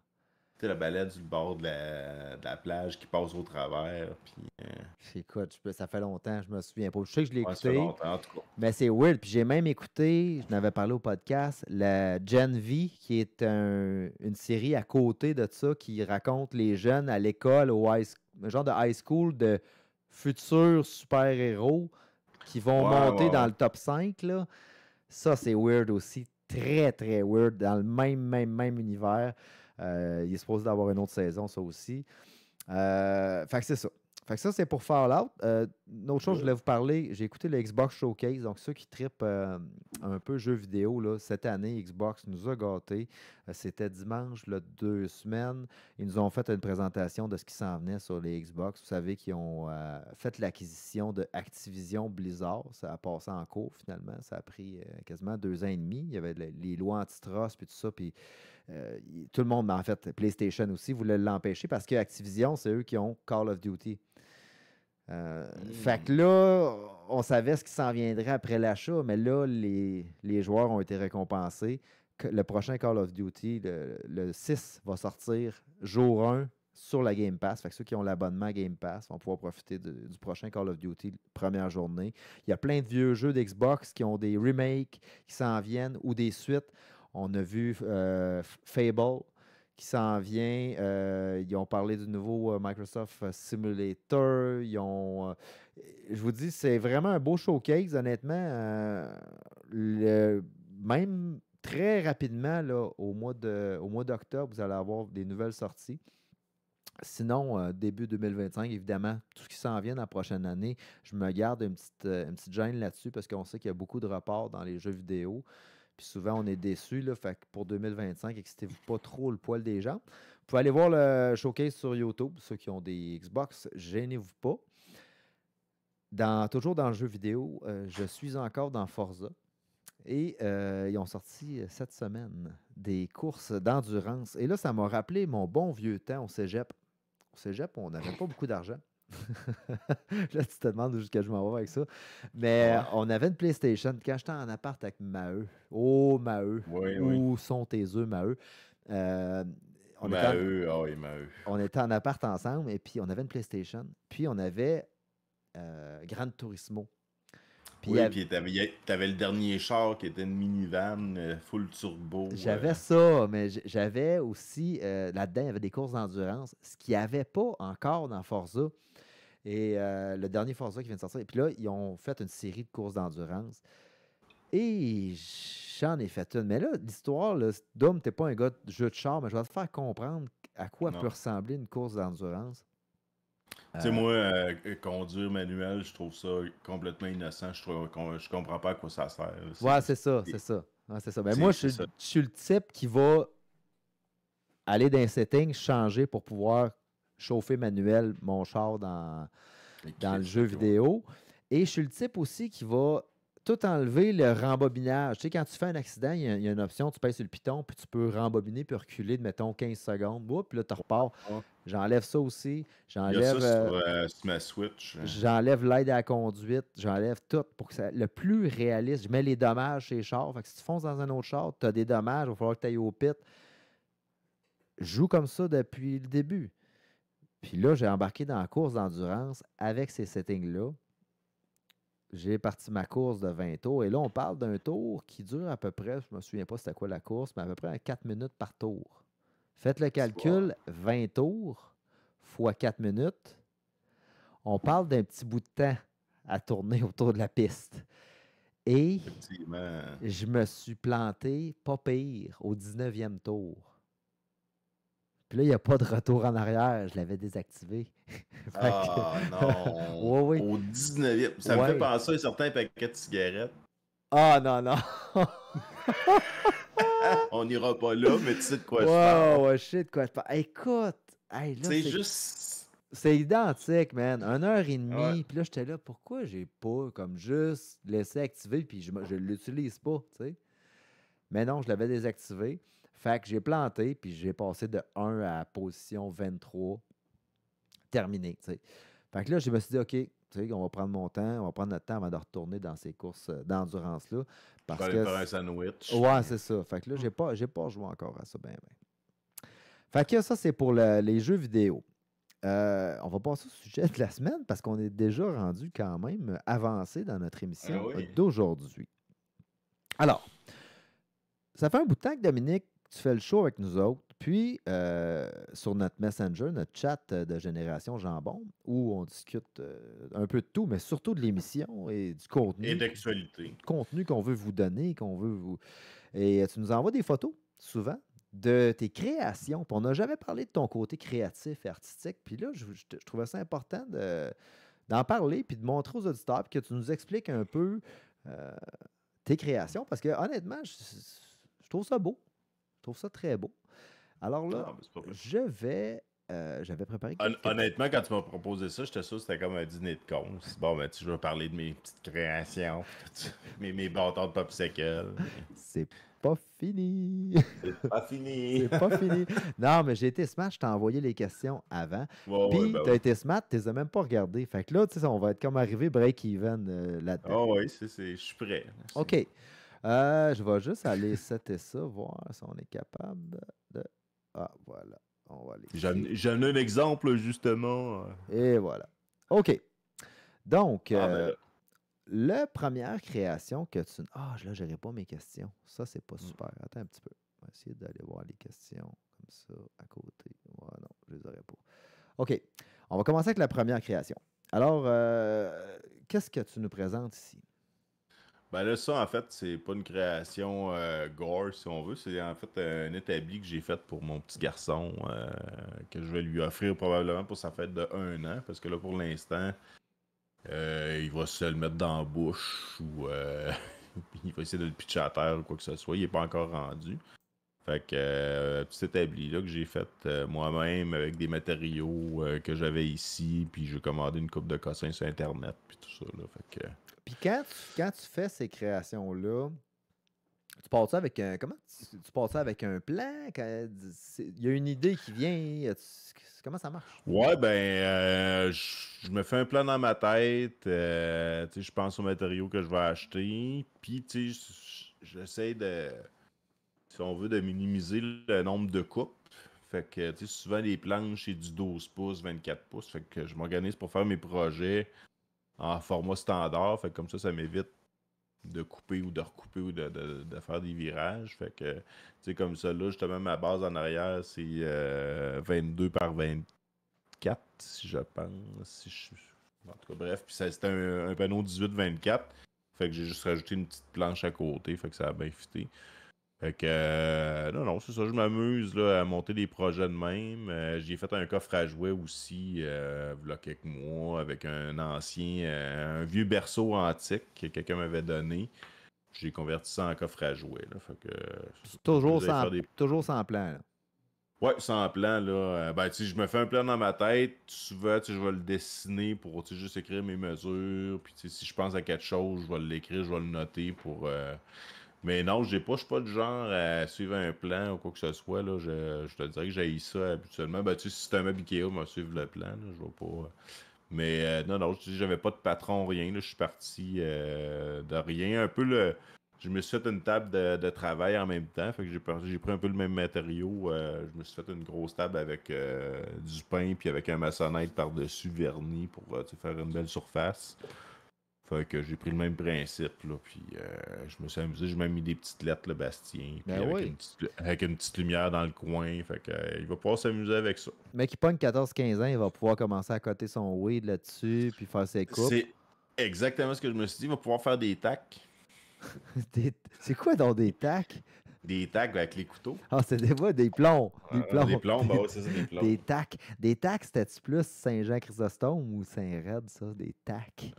Tu sais, la baleine sur le bord de la plage qui passe au travers. Puis, écoute, ça fait longtemps, je me souviens pas. Je sais que je l'ai ça écouté. fait longtemps, en tout cas. Mais c'est weird. Puis j'ai même écouté, je n'avais parlé au podcast, la Gen V, qui est une série à côté de ça, qui raconte les jeunes à l'école, un genre de high school de futurs super-héros qui vont monter dans le top 5. Là. Ça, c'est weird aussi. Très, très weird. Dans le même univers. Il est supposé d'avoir une autre saison, ça aussi. Fait que c'est ça. Fait que ça, c'est pour Fallout. Une autre chose, je voulais vous parler. J'ai écouté le Xbox Showcase. Donc, ceux qui trippent un peu jeux vidéo, là, cette année, Xbox nous a gâtés. C'était dimanche, là, 2 semaines. Ils nous ont fait une présentation de ce qui s'en venait sur les Xbox. Vous savez qu'ils ont fait l'acquisition de Activision Blizzard. Ça a passé en cours, finalement. Ça a pris quasiment 2 ans et demi. Il y avait les lois antitrust puis tout ça. Puis tout le monde, en fait, PlayStation aussi, voulait l'empêcher parce que Activision, c'est eux qui ont Call of Duty. Fait que là, on savait ce qui s'en viendrait après l'achat, mais là, les joueurs ont été récompensés. Le prochain Call of Duty, le 6, va sortir jour 1 sur la Game Pass. Fait que ceux qui ont l'abonnement Game Pass vont pouvoir profiter du prochain Call of Duty première journée. Il y a plein de vieux jeux d'Xbox qui ont des remakes qui s'en viennent ou des suites. On a vu Fable qui s'en vient. Ils ont parlé du nouveau Microsoft Simulator. Je vous dis, c'est vraiment un beau showcase, honnêtement. Même très rapidement, là, au mois d'octobre, vous allez avoir des nouvelles sorties. Sinon, début 2025, évidemment, tout ce qui s'en vient dans la prochaine année, je me garde une petite gêne là-dessus parce qu'on sait qu'il y a beaucoup de reports dans les jeux vidéo. Puis souvent, on est déçus. Là, fait que pour 2025, excitez-vous pas trop le poil des jambes. Vous pouvez aller voir le showcase sur YouTube. Ceux qui ont des Xbox, gênez-vous pas. Toujours dans le jeu vidéo, je suis encore dans Forza. Et ils ont sorti cette semaine des courses d'endurance. Et là, ça m'a rappelé mon bon vieux temps au cégep. Au cégep, on n'avait pas beaucoup d'argent. Là, tu te demandes jusqu'à je m'en vais avec ça. Mais on avait une PlayStation. Quand j'étais en appart avec Maheu, Maheu, où sont tes œufs, Maheu? On était en appart ensemble et puis on avait une PlayStation. Puis on avait Gran Turismo. Puis t'avais le dernier char qui était une minivan full turbo. J'avais ça, mais j'avais aussi, là-dedans, il y avait des courses d'endurance, ce qu'il n'y avait pas encore dans Forza. Et le dernier Forza qui vient de sortir. Et puis là, ils ont fait une série de courses d'endurance. Et j'en ai fait une. Mais là, l'histoire, Dom, t'es pas un gars de jeu de char, mais je vais te faire comprendre à quoi peut ressembler une course d'endurance. Tu sais, moi, conduire manuel, je trouve ça complètement innocent. Je comprends pas à quoi ça sert. C'est ça. Ouais, c'est ça. Ben moi, je suis le type qui va aller dans les settings, changer pour pouvoir chauffer manuel mon char dans le jeu vidéo. Et je suis le type aussi qui va tout enlever le rembobinage. Tu sais, quand tu fais un accident, il y a une option, tu pèses sur le piton, puis tu peux rembobiner, puis reculer de, mettons, 15 secondes. Puis là, tu repars. J'enlève ça aussi. J'enlève. Il y a ça sur ma Switch. J'enlève l'aide à la conduite. J'enlève tout pour que ça le plus réaliste. Je mets les dommages chez les chars. Fait que si tu fonces dans un autre char, tu as des dommages, il va falloir que tu ailles au pit. Je joue comme ça depuis le début. Puis là, j'ai embarqué dans la course d'endurance avec ces settings-là. J'ai parti ma course de 20 tours. Et là, on parle d'un tour qui dure à peu près, je ne me souviens pas c'était quoi la course, mais à peu près 4 minutes par tour. Faites le calcul, 20 tours fois 4 minutes. On parle d'un petit bout de temps à tourner autour de la piste. Et je me suis planté, pas pire, au 19e tour. Puis là, il n'y a pas de retour en arrière. Je l'avais désactivé. Non! Oui. Au 19e. Ça me fait penser à certains paquets de cigarettes. Non. On n'ira pas là, mais tu sais de quoi je parle. Je sais de quoi je parle. Écoute, c'est juste... C'est identique, man. 1h30. Puis là, j'étais là, pourquoi j'ai pas comme juste laissé activer puis je l'utilise pas, tu sais? Mais non, je l'avais désactivé. Fait que j'ai planté, puis j'ai passé de 1 à la position 23. Terminé, tu sais. Fait que là, je me suis dit, OK, tu sais, on va prendre mon temps, on va prendre notre temps avant de retourner dans ces courses d'endurance-là. Parce que faire un sandwich. Ouais, c'est ça. Fait que là, j'ai pas joué encore à ça, ben. Fait que ça, c'est pour les jeux vidéo. On va passer au sujet de la semaine parce qu'on est déjà rendu quand même avancé dans notre émission d'aujourd'hui. Alors, ça fait un bout de temps que Dominique, tu fais le show avec nous autres, puis sur notre Messenger, notre chat de Génération Jambon, où on discute un peu de tout, mais surtout de l'émission et du contenu. Et d'actualité. Du contenu qu'on veut vous donner, qu'on veut vous... Et tu nous envoies des photos, souvent, de tes créations. Puis on n'a jamais parlé de ton côté créatif et artistique. Puis là, je trouvais ça important d'en parler, puis de montrer aux auditeurs, puis que tu nous expliques un peu tes créations, parce que honnêtement, je trouve ça beau. Je trouve ça très beau. Alors là, j'avais préparé Honnêtement, quand tu m'as proposé ça, j'étais sûr que c'était comme un dîner de con. Bon, ben, je vais parler de mes petites créations, mes bâtons de popsicle. C'est pas fini. C'est pas fini. C'est pas fini. Non, mais j'ai été smart, je t'ai envoyé les questions avant. Puis, t'as été smart, tu les as même pas regardées. Fait que là, tu sais, on va être comme arrivé break-even là-dedans. Oui, je suis prêt. OK. Je vais juste aller setter ça, voir si on est capable de... Ah, voilà. On va aller. J'en ai un exemple, justement. Et voilà. OK. Donc, la première création que tu... là, je n'aurai pas mes questions. Ça, c'est pas super. Attends un petit peu. On va essayer d'aller voir les questions comme ça à côté. Ouais, non, je les aurais pas. OK. On va commencer avec la première création. Alors, qu'est-ce que tu nous présentes ici? Ben là, ça, en fait, c'est pas une création gore, si on veut. C'est en fait un établi que j'ai fait pour mon petit garçon, que je vais lui offrir probablement pour sa fête de 1 an. Parce que là, pour l'instant, il va se le mettre dans la bouche ou il va essayer de le pitcher à terre ou quoi que ce soit. Il est pas encore rendu. Fait que petit établi là que j'ai fait moi-même avec des matériaux que j'avais ici, puis j'ai commandé une coupe de cossins sur Internet, puis tout ça, là. Fait que... Puis quand tu fais ces créations-là, tu pars ça avec un. Comment tu pars ça avec un plan? Il y a une idée qui vient. Comment ça marche? Ouais, ben, je me fais un plan dans ma tête. Tu sais, je pense aux matériaux que je vais acheter. Puis, tu sais, j'essaie de, si on veut, de minimiser le nombre de coupes. Fait que, tu sais, souvent les planches, c'est du 12 pouces, 24 pouces. Fait que je m'organise pour faire mes projets en format standard. Fait que comme ça m'évite de couper ou de recouper ou de faire des virages. Fait que, tu sais, comme ça, là, justement, ma base en arrière, c'est 22 par 24, si je pense. En tout cas, bref. Puis c'était un panneau 18-24. Fait que j'ai juste rajouté une petite planche à côté. Fait que ça a bien fité. Fait que, non, c'est ça. Je m'amuse là, à monter des projets de même. J'ai fait un coffre à jouets aussi, il y a quelques mois, avec un vieux berceau antique que quelqu'un m'avait donné. J'ai converti ça en coffre à jouets. Là. Fait que, Toujours vous allez sans, faire des... toujours sans plan. Là. Ouais, sans plan, là. Ben, tu sais, je me fais un plan dans ma tête. Souvent, tu sais, je vais le dessiner pour, tu sais, juste écrire mes mesures. Puis, tu sais, si je pense à quelque chose, je vais l'écrire, je vais le noter pour... Mais non, je suis pas du genre à suivre un plan ou quoi que ce soit, là. Je te dirais que j'ai ça habituellement. Ben, tu sais, si c'est un meuble Ikea, moi, suivre le plan, là. Je vais pas... Mais non, non, j'avais pas de patron, rien, là. Je suis parti de rien. Un peu le... Je me suis fait une table de travail en même temps. Fait que j'ai pris un peu le même matériau. Je me suis fait une grosse table avec du pain puis avec un maçonnette par-dessus vernis pour tu sais, faire une belle surface. Fait que j'ai pris le même principe, là, puis je me suis amusé. J'ai même mis des petites lettres, le Bastien, puis Ben oui. avec une petite lumière dans le coin. Fait que il va pouvoir s'amuser avec ça. Le mec qui pogne 14-15 ans, il va pouvoir commencer à coter son weed là-dessus, puis faire ses coupes. C'est exactement ce que je me suis dit. Il va pouvoir faire des tacs. C'est quoi donc des tacs? Des tacs avec les couteaux. Ah, c'est des fois des plombs. Des plombs. Des plombs, bah ouais, c'est ça, des plombs. Des tacs. Des tacs, c'était-tu plus Saint-Jean-Chrysostome ou Saint-Red, ça? Des tacs.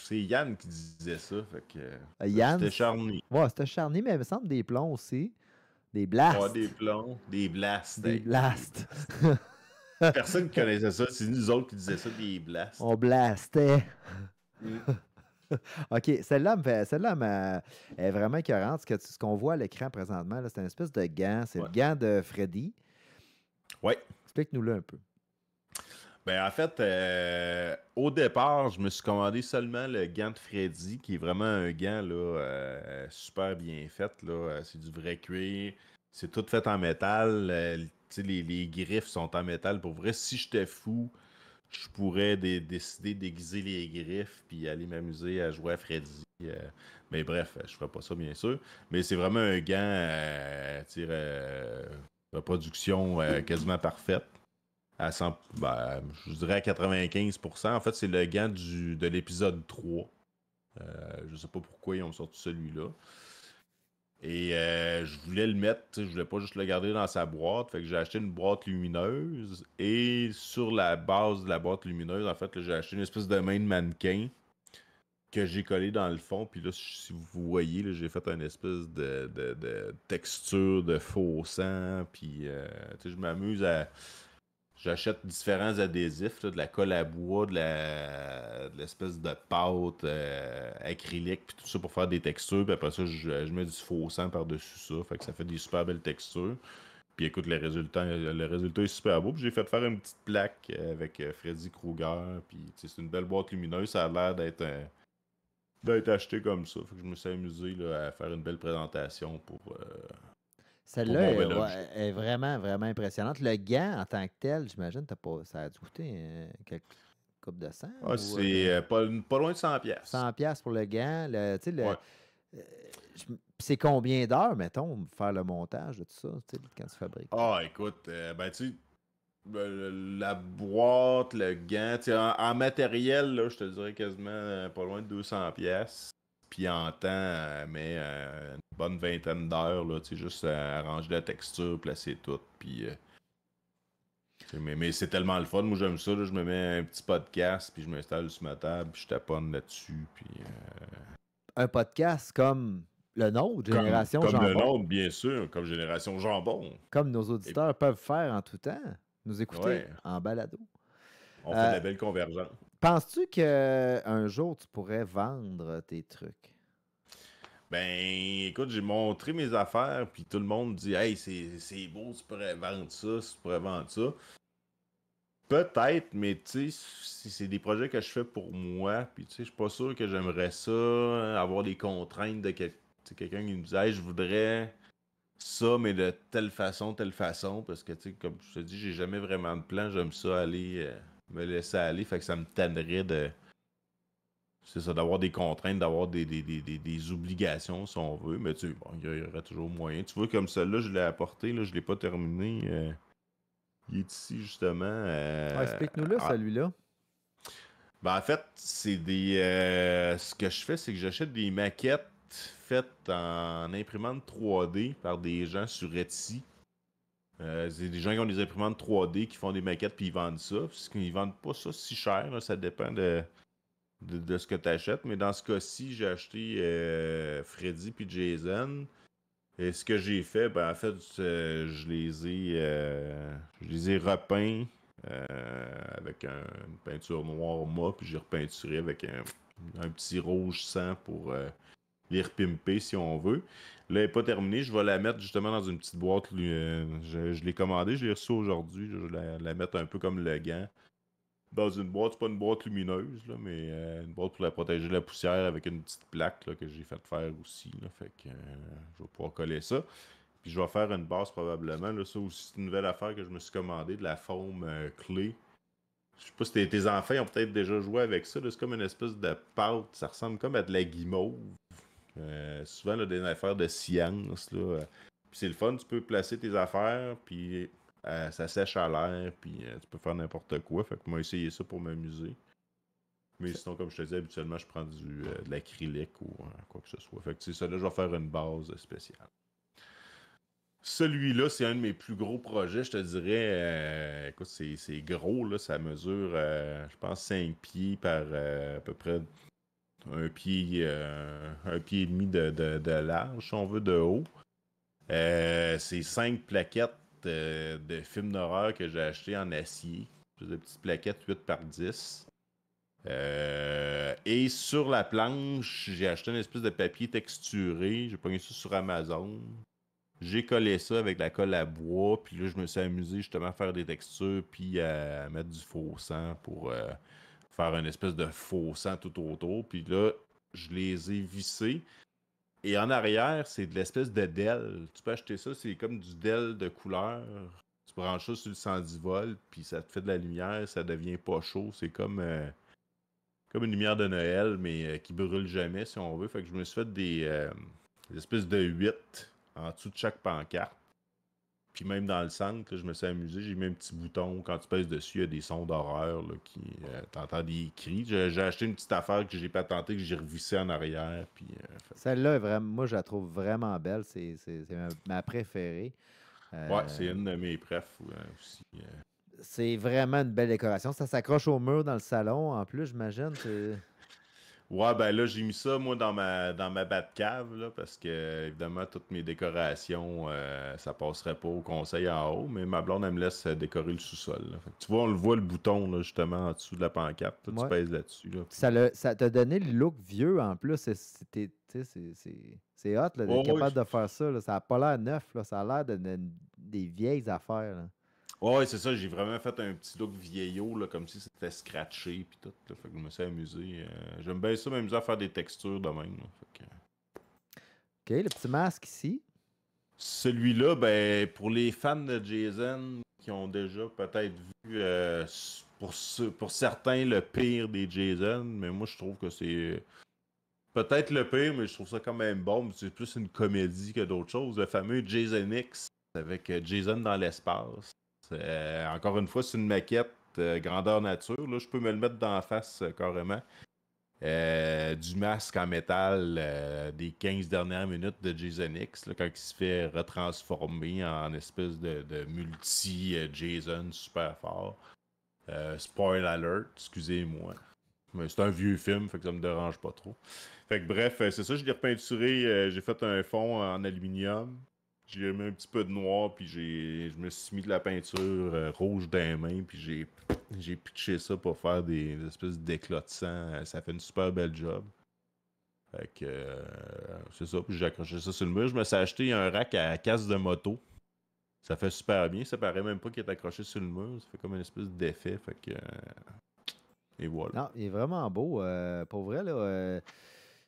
C'est Yann qui disait ça. Fait que Yann? c'était charni. Ouais, c'était charni, mais il me semble des plombs aussi. Des Ouais, blasts. des plombs, des blasts. Des hey, blasts. Personne ne connaissait ça. C'est nous autres qui disaient ça, des blasts. On blastait. Mm. OK, celle-là est vraiment écœurante. Ce qu'on voit à l'écran présentement, là, c'est une espèce de gant. C'est le gant de Freddy. Ouais. Explique-nous-le un peu. Ben, en fait, au départ, je me suis commandé seulement le gant de Freddy, qui est vraiment un gant là, super bien fait. Là. C'est du vrai cuir. C'est tout fait en métal. Tu sais, les griffes sont en métal. Pour vrai, si j'étais fou, je pourrais décider d'aiguiser les griffes puis aller m'amuser à jouer à Freddy. Mais bref, je ferai pas ça, bien sûr. Mais c'est vraiment un gant reproduction quasiment parfaite. À 100, je dirais à 95%. En fait, c'est le gant de l'épisode 3. Je sais pas pourquoi ils ont sorti celui-là. Et je voulais le mettre, je voulais pas juste le garder dans sa boîte. Fait que j'ai acheté une boîte lumineuse. Et sur la base de la boîte lumineuse, en fait, là, j'ai acheté une espèce de main de mannequin que j'ai collé dans le fond. Puis là, si vous voyez, là, j'ai fait une espèce de texture de faux sang. Puis je m'amuse à... J'achète différents adhésifs, là, de la colle à bois, de l'espèce de pâte acrylique, puis tout ça pour faire des textures. Puis après ça, je mets du faux sang par-dessus ça. Fait que ça fait des super belles textures. Puis écoute, le résultat est super beau. Puis j'ai fait faire une petite plaque avec Freddy Krueger. Puis c'est une belle boîte lumineuse. Ça a l'air d'être acheté comme ça. Fait que je me suis amusé là, à faire une belle présentation pour Celle-là mon bel objet. est vraiment, vraiment impressionnante. Le gant, en tant que tel, j'imagine, ça a dû coûter quelques coupes de sang. Ah, c'est pas loin de 100$. 100$ pour le gant. Tu sais, Ouais. c'est combien d'heures, mettons, faire le montage de tout ça, tu sais, quand tu fabriques? Ah, écoute, ben tu sais, la boîte, le gant, tu sais, en matériel, là, je te dirais quasiment pas loin de 200 pièces. Puis en temps, mais une bonne vingtaine d'heures, là, tu sais, juste arranger la texture, placer tout, puis... tu sais, mais c'est tellement le fun, moi j'aime ça, là, je me mets un petit podcast, puis je m'installe sur ma table, puis je taponne là-dessus, puis... Un podcast comme le nôtre, Comme, Génération comme le Jambon, nôtre, bien sûr, comme Génération Jambon. comme nos Et, auditeurs peuvent faire en tout temps, nous écouter ouais, en balado. on fait de Euh, la belle convergence. Penses-tu qu'un jour, tu pourrais vendre tes trucs? Ben, écoute, j'ai montré mes affaires, puis tout le monde dit, hey, c'est beau, tu pourrais vendre ça, tu pourrais vendre ça. Peut-être, mais tu sais, c'est des projets que je fais pour moi, puis tu sais, je suis pas sûr que j'aimerais ça, avoir des contraintes de tu sais, quelqu'un qui me dit, hey, je voudrais ça, mais de telle façon, parce que tu sais, comme je te dis, j'ai jamais vraiment de plan, j'aime ça aller, me laisser aller, fait que ça me tannerait de. C'est ça, d'avoir des contraintes, d'avoir des obligations, si on veut. Mais tu sais, bon, il y aurait toujours moyen. Tu vois, comme celle-là, je l'ai apporté, là, je l'ai pas terminé. Il est ici, justement. Explique-nous-le, celui-là. Ben, en fait, c'est des. Ce que je fais, c'est que j'achète des maquettes faites en imprimante 3D par des gens sur Etsy. C'est des gens qui ont des imprimantes 3D qui font des maquettes puis ils vendent ça. Parce qu'ils vendent pas ça si cher, là, ça dépend de ce que tu achètes. Mais dans ce cas-ci, j'ai acheté Freddy puis Jason. Et ce que j'ai fait, ben en fait, je les ai repeints avec une peinture noire mat, puis j'ai repeinturé avec un petit rouge sang pour les repimper si on veut. Là, elle n'est pas terminée. Je vais la mettre justement dans une petite boîte. Je l'ai commandée, je l'ai reçue aujourd'hui. Je vais la mettre un peu comme le gant. Dans une boîte, c'est pas une boîte lumineuse, là, mais une boîte pour la protéger de la poussière avec une petite plaque là, que j'ai fait faire aussi. Là, fait que je vais pouvoir coller ça. Puis je vais faire une base probablement. Là, ça aussi, c'est une nouvelle affaire que je me suis commandé, de la foam clé. Je sais pas si tes enfants ont peut-être déjà joué avec ça. Là, c'est comme une espèce de pâte. Ça ressemble comme à de la guimauve. Souvent, là, des affaires de science. Là. Puis c'est le fun, tu peux placer tes affaires, puis ça sèche à l'air, puis tu peux faire n'importe quoi. Fait que moi, essayer ça pour m'amuser. Mais sinon, comme je te disais, habituellement, je prends de l'acrylique ou quoi que ce soit. Fait que c'est ça, là, je vais faire une base spéciale. Celui-là, c'est un de mes plus gros projets, je te dirais. Écoute, c'est gros, là. Ça mesure, je pense, 5 pieds par à peu près un pied et demi de large, si on veut, de haut. C'est 5 plaquettes de films d'horreur que j'ai acheté en acier. Des petites plaquettes 8 par 10. Et sur la planche, j'ai acheté une espèce de papier texturé. J'ai pogné ça sur Amazon. J'ai collé ça avec la colle à bois. Puis là, je me suis amusé justement à faire des textures. Puis à mettre du faux sang pour faire une espèce de faux sang tout autour. Puis là, je les ai vissés. Et en arrière, c'est de l'espèce de DEL. Tu peux acheter ça, c'est comme du DEL de couleur. Tu branches ça sur le 110 volts, puis ça te fait de la lumière, ça devient pas chaud. C'est comme une lumière de Noël, mais qui brûle jamais, si on veut. Fait que je me suis fait des espèces de 8 en dessous de chaque pancarte. Puis même dans le centre, là, je me suis amusé. J'ai mis un petit bouton. Quand tu pèses dessus, il y a des sons d'horreur là, qui t'entends des cris. J'ai acheté une petite affaire que j'ai patenté, que j'ai revissé en arrière. Puis, Celle-là, est vraiment, moi, je la trouve vraiment belle. C'est ma préférée. ouais, c'est une de mes prefs aussi. C'est vraiment une belle décoration. Ça s'accroche au mur dans le salon. En plus, j'imagine. Ouais, ben là, j'ai mis ça, moi, dans ma Batcave, là, parce que, évidemment, toutes mes décorations, ça passerait pas au conseil en haut, mais ma blonde, elle me laisse décorer le sous-sol. Là. Fait que tu vois, on le voit, le bouton, là, justement, en dessous de la pancarte. Là, tu Ouais. pèses là-dessus. Là, Ça t'a donné le look vieux en plus. C'est hot là, d'être capable de faire ça. Là. Ça n'a pas l'air neuf. Là. Ça a l'air des vieilles affaires. Là. Ouais, c'est ça, j'ai vraiment fait un petit look vieillot, là, comme si c'était scratché, puis tout. Là, fait que je me suis amusé. J'aime bien ça, m'amuser à faire des textures de même. Là, fait que... OK, le petit masque ici. Celui-là, ben, pour les fans de Jason qui ont déjà peut-être vu, pour certains, le pire des Jason, mais moi, je trouve que c'est peut-être le pire, mais je trouve ça quand même bon. C'est plus une comédie que d'autres choses. Le fameux Jason X avec Jason dans l'espace. Encore une fois, c'est une maquette grandeur nature. Là, je peux me le mettre dans la face carrément. Du masque en métal des 15 dernières minutes de Jason X, là, quand il se fait retransformer en espèce de multi-Jason super fort. Spoil alert, excusez-moi. Mais c'est un vieux film, fait que ça me dérange pas trop. Fait que bref, c'est ça, je l'ai repeinturé. J'ai fait un fond en aluminium. J'ai mis un petit peu de noir, puis je me suis mis de la peinture rouge dans les mains, puis j'ai pitché ça pour faire des espèces d'éclats de sang. Ça fait une super belle job. Fait que c'est ça, puis j'ai accroché ça sur le mur. Je me suis acheté un rack à casse de moto. Ça fait super bien. Ça paraît même pas qu'il est accroché sur le mur. Ça fait comme une espèce d'effet. Fait que. Et voilà. Non, il est vraiment beau. Pour vrai, là,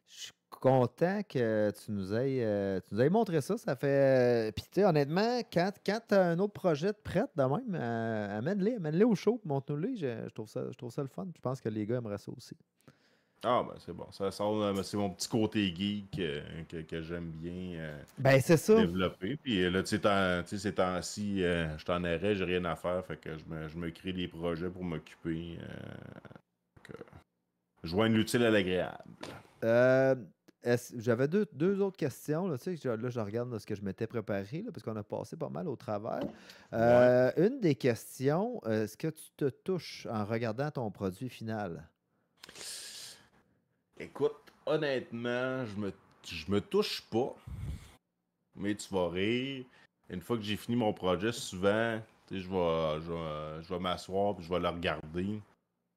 je suis content que tu nous aies montré ça. Ça fait. Puis, tu sais, honnêtement, quand tu as un autre projet de prête de même, amène-les au show, montre-nous-les. Je trouve ça le fun. Je pense que les gars aimeraient ça aussi. Ah, ben c'est bon. Ça sort, c'est mon petit côté geek que j'aime bien Ben, c'est ça. développer. Puis là, tu sais, ces temps-ci, je t'en arrête, j'ai rien à faire. Fait que je me crée des projets pour m'occuper. Joindre l'utile à l'agréable. J'avais deux autres questions. Là, tu sais, là, je regarde ce que je m'étais préparé, là, parce qu'on a passé pas mal au travers. Ouais. Une des questions, est-ce que tu te touches en regardant ton produit final? Écoute, honnêtement, je me touche pas, mais tu vas rire. Une fois que j'ai fini mon projet, souvent, tu sais, je vais m'asseoir et je vais le regarder.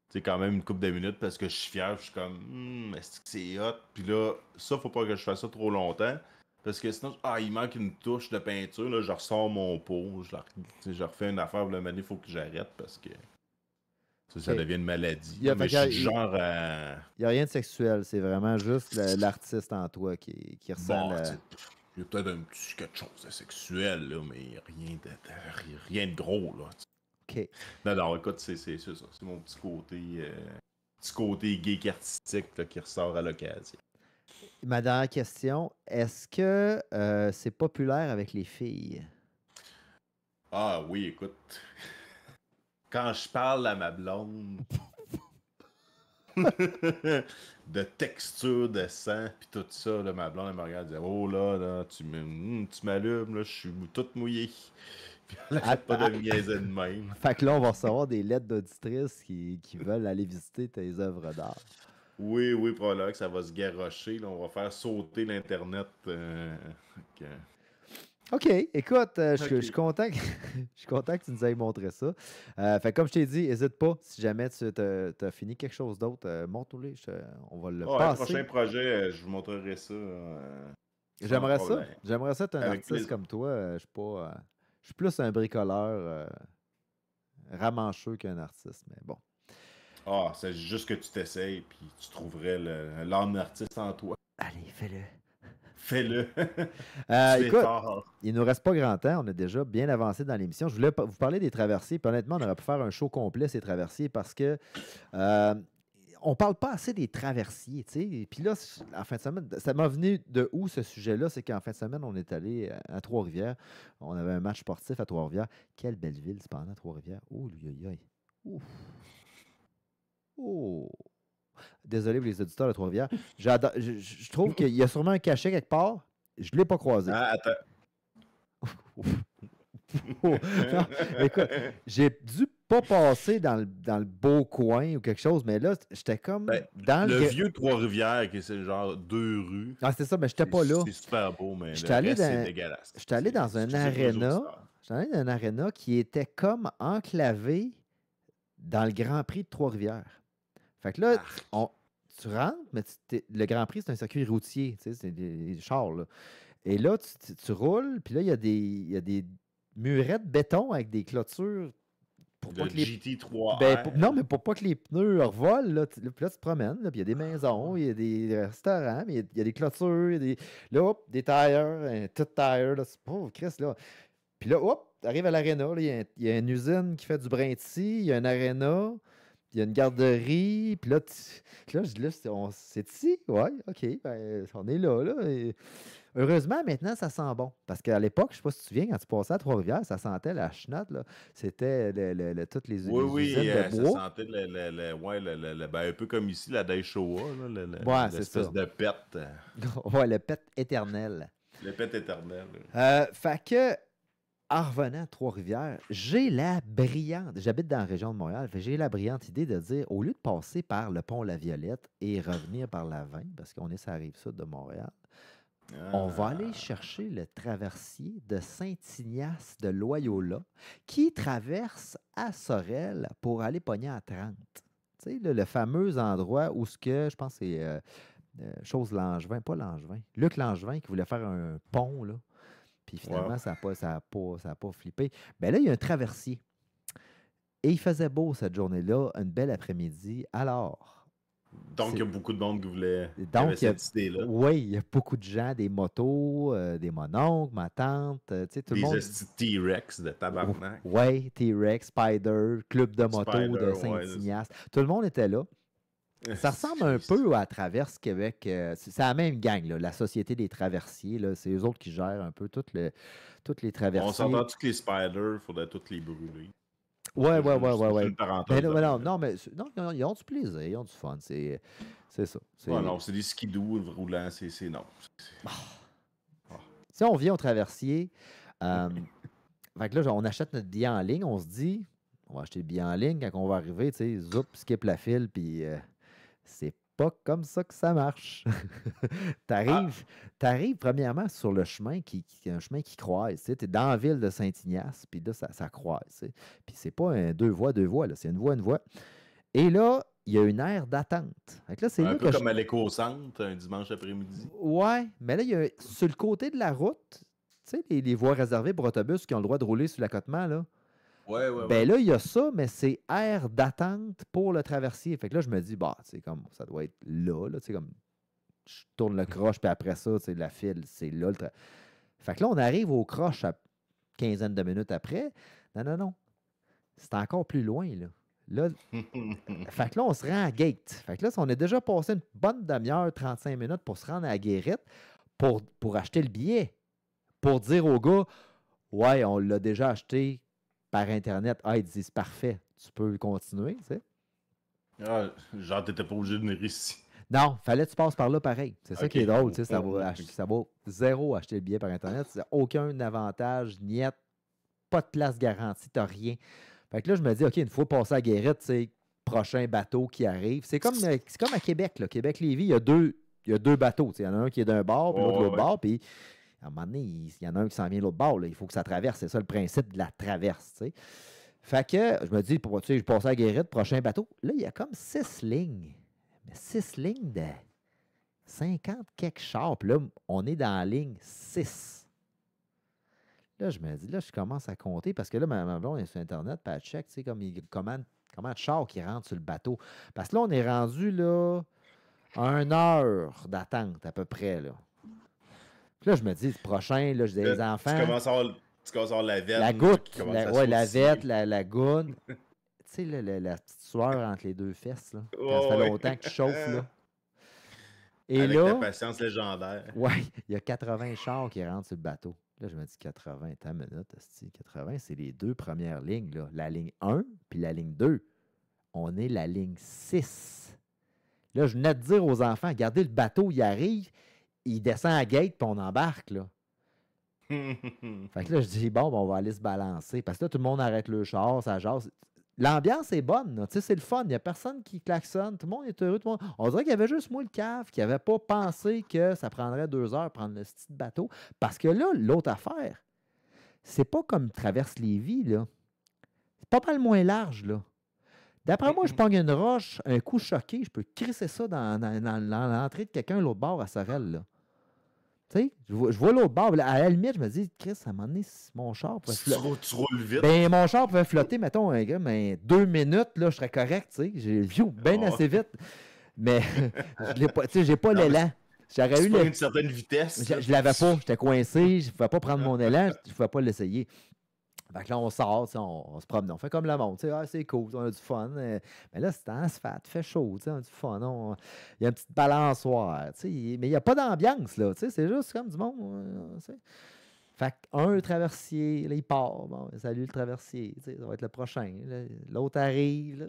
Tu sais, quand même une couple de minutes parce que je suis fier. Je suis comme, est-ce que c'est hot? Puis là, ça, faut pas que je fasse ça trop longtemps. Parce que sinon, il manque une touche de peinture. Là, je ressors mon pot. Tu sais, je refais une affaire. Le il faut que j'arrête parce que ça Ok. devient une maladie. Il y a, Mais fait je suis qu'il du y a- genre à. il y a rien de sexuel. C'est vraiment juste l'artiste en toi qui ressent Bon, le. tu sais, il y a peut-être un petit quelque chose de sexuel, là, mais rien de gros, là. OK. Non, non, écoute, c'est ça. C'est mon petit côté geek artistique là, qui ressort à l'occasion. Ma dernière question, est-ce que c'est populaire avec les filles? Ah oui, écoute. Quand je parle à ma blonde de texture de sang puis tout ça, là, ma blonde elle me regarde et dit oh là, tu m'allumes, là, je suis toute mouillée. Puis elle arrête pas de me niaiser de même. Fait que là, on va recevoir des lettres d'auditrices qui veulent aller visiter tes œuvres d'art. Oui, probablement que ça va se garrocher. Là, on va faire sauter l'Internet. que- OK, écoute, je Ok. suis content que, je suis content que tu nous aies montré ça. Fait que comme je t'ai dit, n'hésite pas, si jamais tu as fini quelque chose d'autre, montre-le, on va le Ouais, le passer. prochain projet, je vous montrerai ça. Sans J'aimerais ça. problème. J'aimerais ça être un Avec artiste plaisir. comme toi. Je suis pas. Je suis plus un bricoleur ramancheux qu'un artiste, mais bon. Ah, c'est juste que tu t'essayes puis tu trouverais l'âme artiste en toi. Allez, fais-le. Fais-le. Tu es Écoute, fort. il nous reste pas grand temps. On a déjà bien avancé dans l'émission. Je voulais vous parler des traversiers. Puis honnêtement, on aurait pu faire un show complet, ces traversiers, parce que on parle pas assez des traversiers. Tu sais. Puis là, en fin de semaine, ça m'a venu de où ce sujet-là? C'est qu'en fin de semaine, on est allé à Trois-Rivières. On avait un match sportif à Trois-Rivières. Quelle belle ville, cependant, Trois-Rivières. Oh, ouf. Oh. Désolé pour les auditeurs de Trois-Rivières. Je trouve qu'il y a sûrement un cachet quelque part. Je ne l'ai pas croisé. Ah, attends. Non, écoute, j'ai dû pas passer dans le beau coin ou quelque chose, mais là, j'étais comme Ben, dans le vieux Trois-Rivières, qui c'est genre 2 rues. Ah, c'est ça, mais j'étais pas là. C'est super beau, mais J'étais le allé reste, c'est dans- dégueulasse. J'étais allé dans un Excusez pour les aréna. auditeurs. J'étais allé dans un aréna qui était comme enclavé dans le Grand Prix de Trois-Rivières. Fait que là, tu rentres, mais le Grand Prix, c'est un circuit routier, tu sais, c'est des chars, là. Et là, tu roules, puis là, il y a des murets de béton avec des clôtures pour pas Le que les... GT3R. Ben, non, mais pour pas que les pneus revolent, là, puis là, tu te promènes, là, puis il y a des maisons, il y a des restaurants, mais il y a des clôtures, il y a des... Là, hop, des tires, un tout tire, là, c'est pauvre Christ, là. Puis là, hop, tu arrives à l'aréna, là, il y a une usine qui fait du brinti, il y a un aréna, il y a une garderie, puis là, c'est ici? Ouais, OK, ben, on est là. Et heureusement, maintenant, ça sent bon. Parce qu'à l'époque, je ne sais pas si tu te souviens, quand tu passais à Trois-Rivières, ça sentait la chenotte, là. C'était toutes les Oui, usines de ça bois. sentait ben, un peu comme ici, la Daishowa, là, Ouais, c'est l'espèce ça. de pet. Ouais, le pet éternel. Le pet éternel. Fait que, en revenant à Trois-Rivières, j'ai la brillante, j'habite dans la région de Montréal, j'ai la brillante idée de dire, au lieu de passer par le pont La Violette et revenir par la 20, parce qu'on est sur la rive sud de Montréal, on va aller chercher le traversier de Saint-Ignace de Loyola qui traverse à Sorel pour aller pogner à 30. Tu sais, le fameux endroit où je pense que c'est chose Langevin, pas Langevin, Luc Langevin qui voulait faire un pont, là. Puis finalement, ça n'a pas flippé. Bien là, il y a un traversier. Et il faisait beau cette journée-là, une belle après-midi. Alors. Donc, il y a beaucoup de monde qui voulait. Donc, cette idée-là. Oui, il y a beaucoup de gens, des motos, des mononcles, ma tante, tu sais, tout le monde. Des T-Rex de tabarnak. Oui, T-Rex, Spider, club de moto de Saint-Ignace. Tout le monde était là. Ça ressemble un peu à Traverse Québec. C'est la même gang, là, la Société des traversiers. C'est eux autres qui gèrent un peu toutes les traversiers. On s'entend que les spiders, il faudrait toutes les brûler. Ouais. Une parenthèse. Non, ils ont du plaisir, ils ont du fun. C'est ça. Non, c'est des skidoo roulants, c'est non. Si on vient au traversier, fait que là, on achète notre billet en ligne, on se dit, on va acheter le billet en ligne, quand on va arriver, tu sais, zoup, skip la file, puis c'est pas comme ça que ça marche. T'arrives premièrement sur le chemin un chemin qui croise. Tu es dans la ville de Saint-Ignace, puis là, ça croise. Puis c'est pas un deux voies, là, c'est une voie. Et là, il y a une aire d'attente. Là, c'est un peu comme à l'éco-centre, un dimanche après-midi. Ouais, mais là, sur le côté de la route, tu sais, les voies réservées pour autobus qui ont le droit de rouler sur l'accotement, là. Ouais. Là, il y a ça, mais c'est aire d'attente pour le traversier. Fait que là, je me dis, comme ça doit être là, tu sais, comme je tourne le croche, puis après ça, tu sais, la file, c'est là. Fait que là, on arrive au croche à quinzaine de minutes après. Non. C'est encore plus loin, là. Fait que là, on se rend à Gate. Fait que là, on a déjà passé une bonne demi-heure, 35 minutes pour se rendre à la Guérite pour acheter le billet. Pour dire au gars, ouais, on l'a déjà acheté par Internet. Ah, il dit, c'est parfait, tu peux continuer, tu sais. Ah, genre, t'étais pas obligé de venir ici. Non, fallait que tu passes par là pareil. C'est ça qui est drôle, tu sais, ça vaut zéro acheter le billet par Internet. C'est aucun avantage, niet, pas de place garantie, t'as rien. Fait que là, je me dis, OK, une fois passé à Guérite, c'est prochain bateau qui arrive. C'est comme à Québec, là. Québec-Lévis, il y a deux bateaux. Il y en a un qui est d'un bord, puis l'autre de l'autre bord, puis à un moment donné, il y en a un qui s'en vient de l'autre bord. Là. Il faut que ça traverse. C'est ça le principe de la traverse. T'sais. Fait que je me dis, je passe à Guérite, prochain bateau. Là, il y a comme 6 lignes. Mais 6 lignes de 50 quelques chars. Puis là, on est dans la ligne 6. Là, je me dis, là, je commence à compter parce que là, ma blonde est sur Internet, puis elle check, tu sais, comment de chars qui rentrent sur le bateau. Parce que là, on est rendu, là, à 1 heure d'attente, à peu près, là. Puis là, je me dis, le prochain, là, j'ai des enfants. Tu commences à avoir la vette. La goutte, la vette, la goune. Tu sais, la petite sueur entre les deux fesses, là. Quand ça fait longtemps que tu chauffes, là. Et avec là, ta patience légendaire. Ouais, il y a 80 chars qui rentrent sur le bateau. Là, je me dis 80, attends une minute, 80, c'est les deux premières lignes, là. La ligne 1 puis la ligne 2. On est la ligne 6. Là, je venais de dire aux enfants, regardez, le bateau, il arrive, il descend à la gate, puis on embarque, là. Fait que là, je dis, bon, on va aller se balancer. Parce que là, tout le monde arrête le char, ça jase. L'ambiance est bonne, là. Tu sais, c'est le fun. Il n'y a personne qui klaxonne. Tout le monde est heureux. On dirait qu'il y avait juste moi, le cave, qui n'avait pas pensé que ça prendrait 2 heures prendre le petit bateau. Parce que là, l'autre affaire, c'est pas comme traverse Lévis, là. C'est pas mal moins large, là. D'après moi, je pogne une roche, un coup choqué, je peux crisser ça dans l'entrée de quelqu'un l'autre bord à Sorel, là. Tu sais, je vois l'autre bord. À la limite, je me dis, Chris, à un moment donné, mon char pouvait flotter. Tu roules vite. Ben, mon char pouvait flotter, mettons, mais 2 minutes, là, je serais correct, tu sais. J'ai vu bien assez vite. Mais, j'ai pas l'élan. J'aurais eu une certaine vitesse. Je l'avais pas. J'étais coincé. Je ne pouvais pas prendre mon élan. Je ne pouvais pas l'essayer. Fait que là, on sort, tu sais, on se promène, on fait comme le monde, tu sais, ah, c'est cool, on a du fun. Mais là, c'est en asphalte, fait chaud, tu sais, on a du fun. Il y a une petite balançoire, tu sais, mais il n'y a pas d'ambiance, là, tu sais, c'est juste comme du monde. Tu sais. Fait qu'un traversier, là, il part. Bon, salut le traversier, tu sais, ça va être le prochain. Là. L'autre arrive. Là,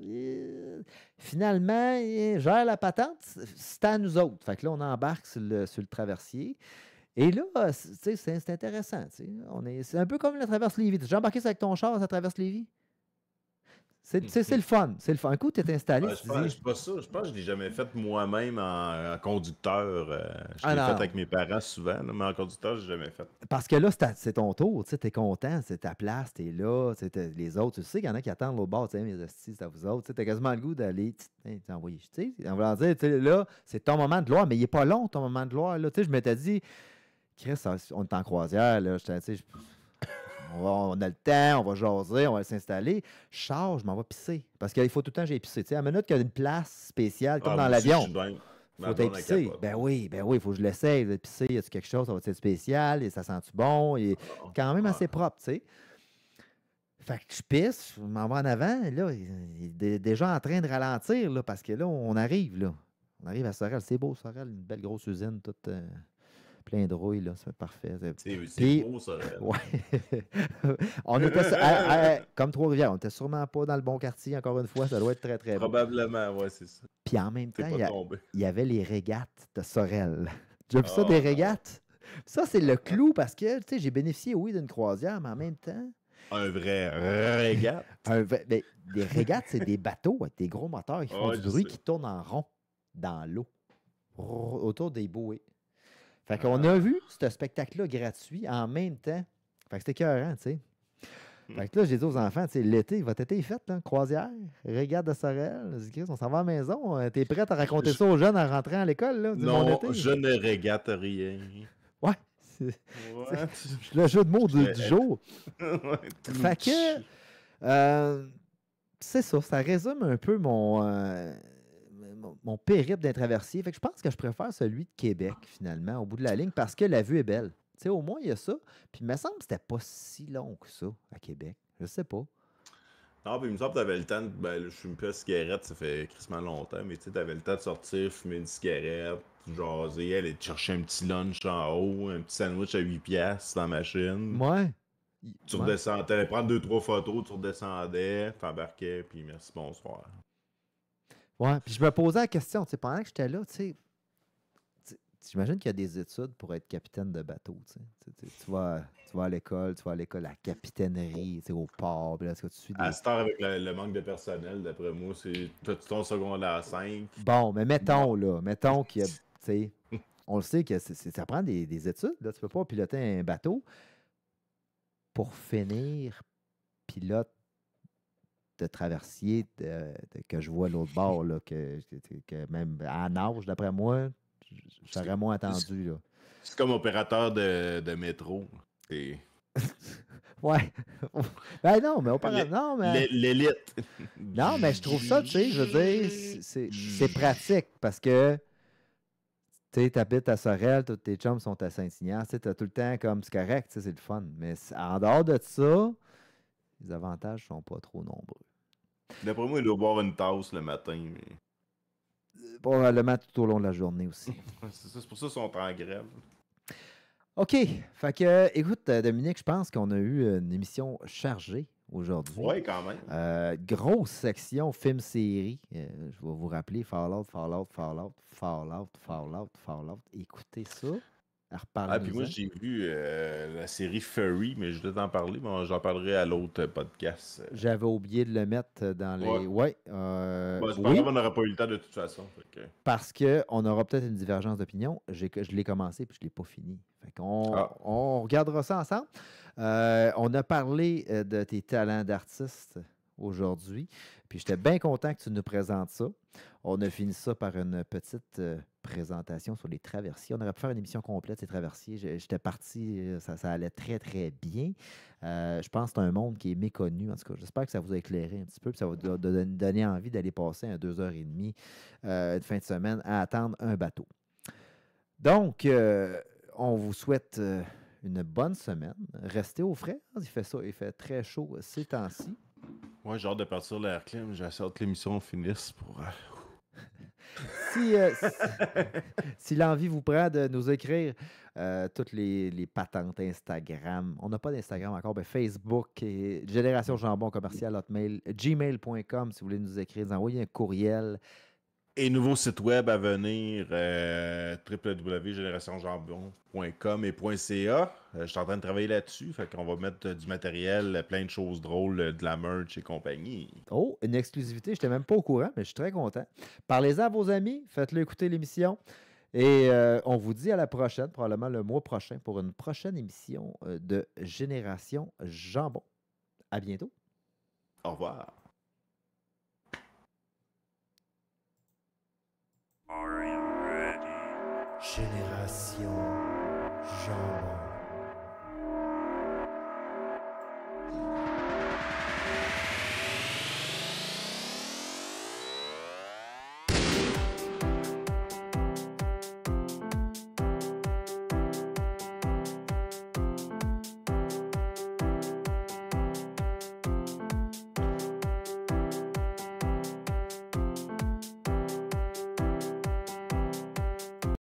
finalement, il gère la patente, c'est à nous autres. Fait que là, on embarque sur le traversier. Et là, tu sais, c'est intéressant. Tu sais. C'est un peu comme la traverse Lévis. Tu as déjà embarqué ça avec ton char, ça traverse Lévis? C'est le fun. C'est le fun. Un coup, tu es installé, Ouais, tu je te pense, dis. je pense ça. Je pense que je l'ai jamais fait moi-même en conducteur. Je Ah l'ai fait non, avec mes parents souvent, là, mais en conducteur, je l'ai jamais fait. parce que là, c'est ton tour, tu es content, c'est ta place, tu es là, tu sais, les autres, tu sais qu'il y en a qui attendent l'autre bord, tu sais, mes hosties, c'est à vous autres, tu as quasiment le goût d'aller t'envoyer, tu sais, en voulant dire, tu sais, là, c'est ton moment de gloire, mais il n'est pas long, ton moment de gloire, là, tu sais, je m'étais dit, Chris, on est en croisière, là, tu sais, on a le temps, on va jaser, on va s'installer, je sors, je m'en vais pisser, parce qu'il faut tout le temps que j'aille pisser, tu sais, à la minute qu'il y a une place spéciale, comme Ah, dans moi aussi, je l'avion, suis bien. Ma faut être blonde, elle pisser. capote. Ben oui, il faut que je l'essaye de pisser. Y a-tu quelque chose, ça va être spécial, et ça sent-tu bon, et Ah, quand même ah. assez propre, tu sais. Fait que je pisse, je m'en vais en avant, et là, il est déjà en train de ralentir, là, parce que là, on arrive, là. On arrive à Sorel, c'est beau, Sorel, une belle grosse usine, toute plein de rouille, là, c'est parfait. C'est Puis, beau, ça. ouais, on était, comme Trois-Rivières, on était sûrement pas dans le bon quartier, encore une fois, ça doit être très, très beau. Probablement, ouais, c'est ça. Puis en même T'es temps, pas tombé. il y avait les régates de Sorel. Tu as vu ça, Ah, des non. régates? Ça, c'est le clou parce que, tu sais, j'ai bénéficié, oui, d'une croisière, mais en même temps, Un vrai régate. ben, des régates, c'est des bateaux avec des gros moteurs qui font Ouais, du je bruit, sais. qui tournent en rond dans l'eau, autour des bouées. Fait qu'on a vu ce spectacle-là gratuit en même temps. Fait que c'était écœurant, tu sais. Fait que là, j'ai dit aux enfants, tu sais, l'été, votre été est fait, là, croisière, régate de Sorel. J'ai dit, Chris, on s'en va à la maison. T'es prête à raconter ça aux jeunes en rentrant à l'école, là, du mon Non, été? je ne régate rien. Ouais. Ouais. C'est le jeu de mots du jour. Ouais, Fait que, c'est ça résume un peu mon périple d'un traversier. Fait que je pense que je préfère celui de Québec, finalement, au bout de la ligne, parce que la vue est belle. Tu sais, au moins, il y a ça. Puis, il me semble que c'était pas si long que ça, à Québec. Je sais pas. Non, puis il me semble que t'avais le temps de. Ben, là, je fume plus de cigarette, ça fait crissement longtemps, mais tu sais, t'avais le temps de sortir, fumer une cigarette, jaser, aller te chercher un petit lunch en haut, un petit sandwich à 8$ dans la machine. Ouais. Tu Ouais. redescendais, t'allais prendre 2-3 photos, tu redescendais, t'embarquais, puis merci, bonsoir. Ouais. Puis, je me posais la question, tu sais, pendant que j'étais là, tu sais, j'imagine qu'il y a des études pour être capitaine de bateau. Tu vas à l'école, à la capitainerie, tu sais, au port. Puis là, est-ce que tu suis À des... cette heure, avec le manque de personnel, d'après moi, c'est tout ton secondaire 5. Bon, mais mettons qu'il y a, tu sais, on le sait que ça prend des études. Là. Tu peux pas piloter un bateau pour finir pilote de traversier que je vois à l'autre bord, là, que même à nage, d'après moi, j'aurais moins attendu. Là. C'est comme opérateur de métro. C'est Ouais. Ben non, mais auparavant, non, mais... l'élite. Non, mais je trouve ça, tu sais, je veux dire, c'est pratique parce que, tu sais, t'habites à Sorel, tous tes chums sont à Saint-Ignace, tu sais, t'as tout le temps comme, c'est correct, tu sais, c'est le fun. Mais en dehors de ça, les avantages sont pas trop nombreux. D'après moi, il doit boire une tasse le matin. Mais... Probablement tout au long de la journée aussi. C'est pour ça qu'ils sont en grève. OK. Fait que, écoute, Dominique, je pense qu'on a eu une émission chargée aujourd'hui. Ouais, quand même. Grosse section film-série. Je vais vous rappeler Fallout. Écoutez ça. Ah, puis moi, j'ai vu la série Furry, mais je vais t'en parler, mais j'en parlerai à l'autre podcast. J'avais oublié de le mettre dans les... Ouais. Bon, c'est pas Oui, grave, on n'aura pas eu le temps de toute façon. Fait que... parce qu'on aura peut-être une divergence d'opinion. Je l'ai commencé puis je ne l'ai pas fini. Fait qu'on on regardera ça ensemble. On a parlé de tes talents d'artiste aujourd'hui. Puis j'étais bien content que tu nous présentes ça. On a fini ça par une petite présentation sur les traversiers. On aurait pu faire une émission complète, ces traversiers. J'étais parti, ça allait très, très bien. Je pense que c'est un monde qui est méconnu. En tout cas, j'espère que ça vous a éclairé un petit peu. Puis ça va vous donner envie d'aller passer un 2h30 une fin de semaine à attendre un bateau. Donc, on vous souhaite une bonne semaine. Restez au frais. Il fait très chaud ces temps-ci. Moi, j'ai hâte de partir l'air clim. J'ai hâte que l'émission finisse pour. Si l'envie vous prend de nous écrire toutes les patentes Instagram, on n'a pas d'Instagram encore, mais Facebook et Génération Jambon commercial hotmail, gmail.com si vous voulez nous écrire, nous envoyer un courriel. Et nouveau site web à venir, www.generationjambon.com et .ca. Je suis en train de travailler là-dessus, fait qu'on va mettre du matériel, plein de choses drôles, de la merch et compagnie. Oh, une exclusivité, je n'étais même pas au courant, mais je suis très content. Parlez-en à vos amis, faites-le écouter l'émission. Et on vous dit à la prochaine, probablement le mois prochain, pour une prochaine émission de Génération Jambon. À bientôt. Au revoir. Génération Jambon.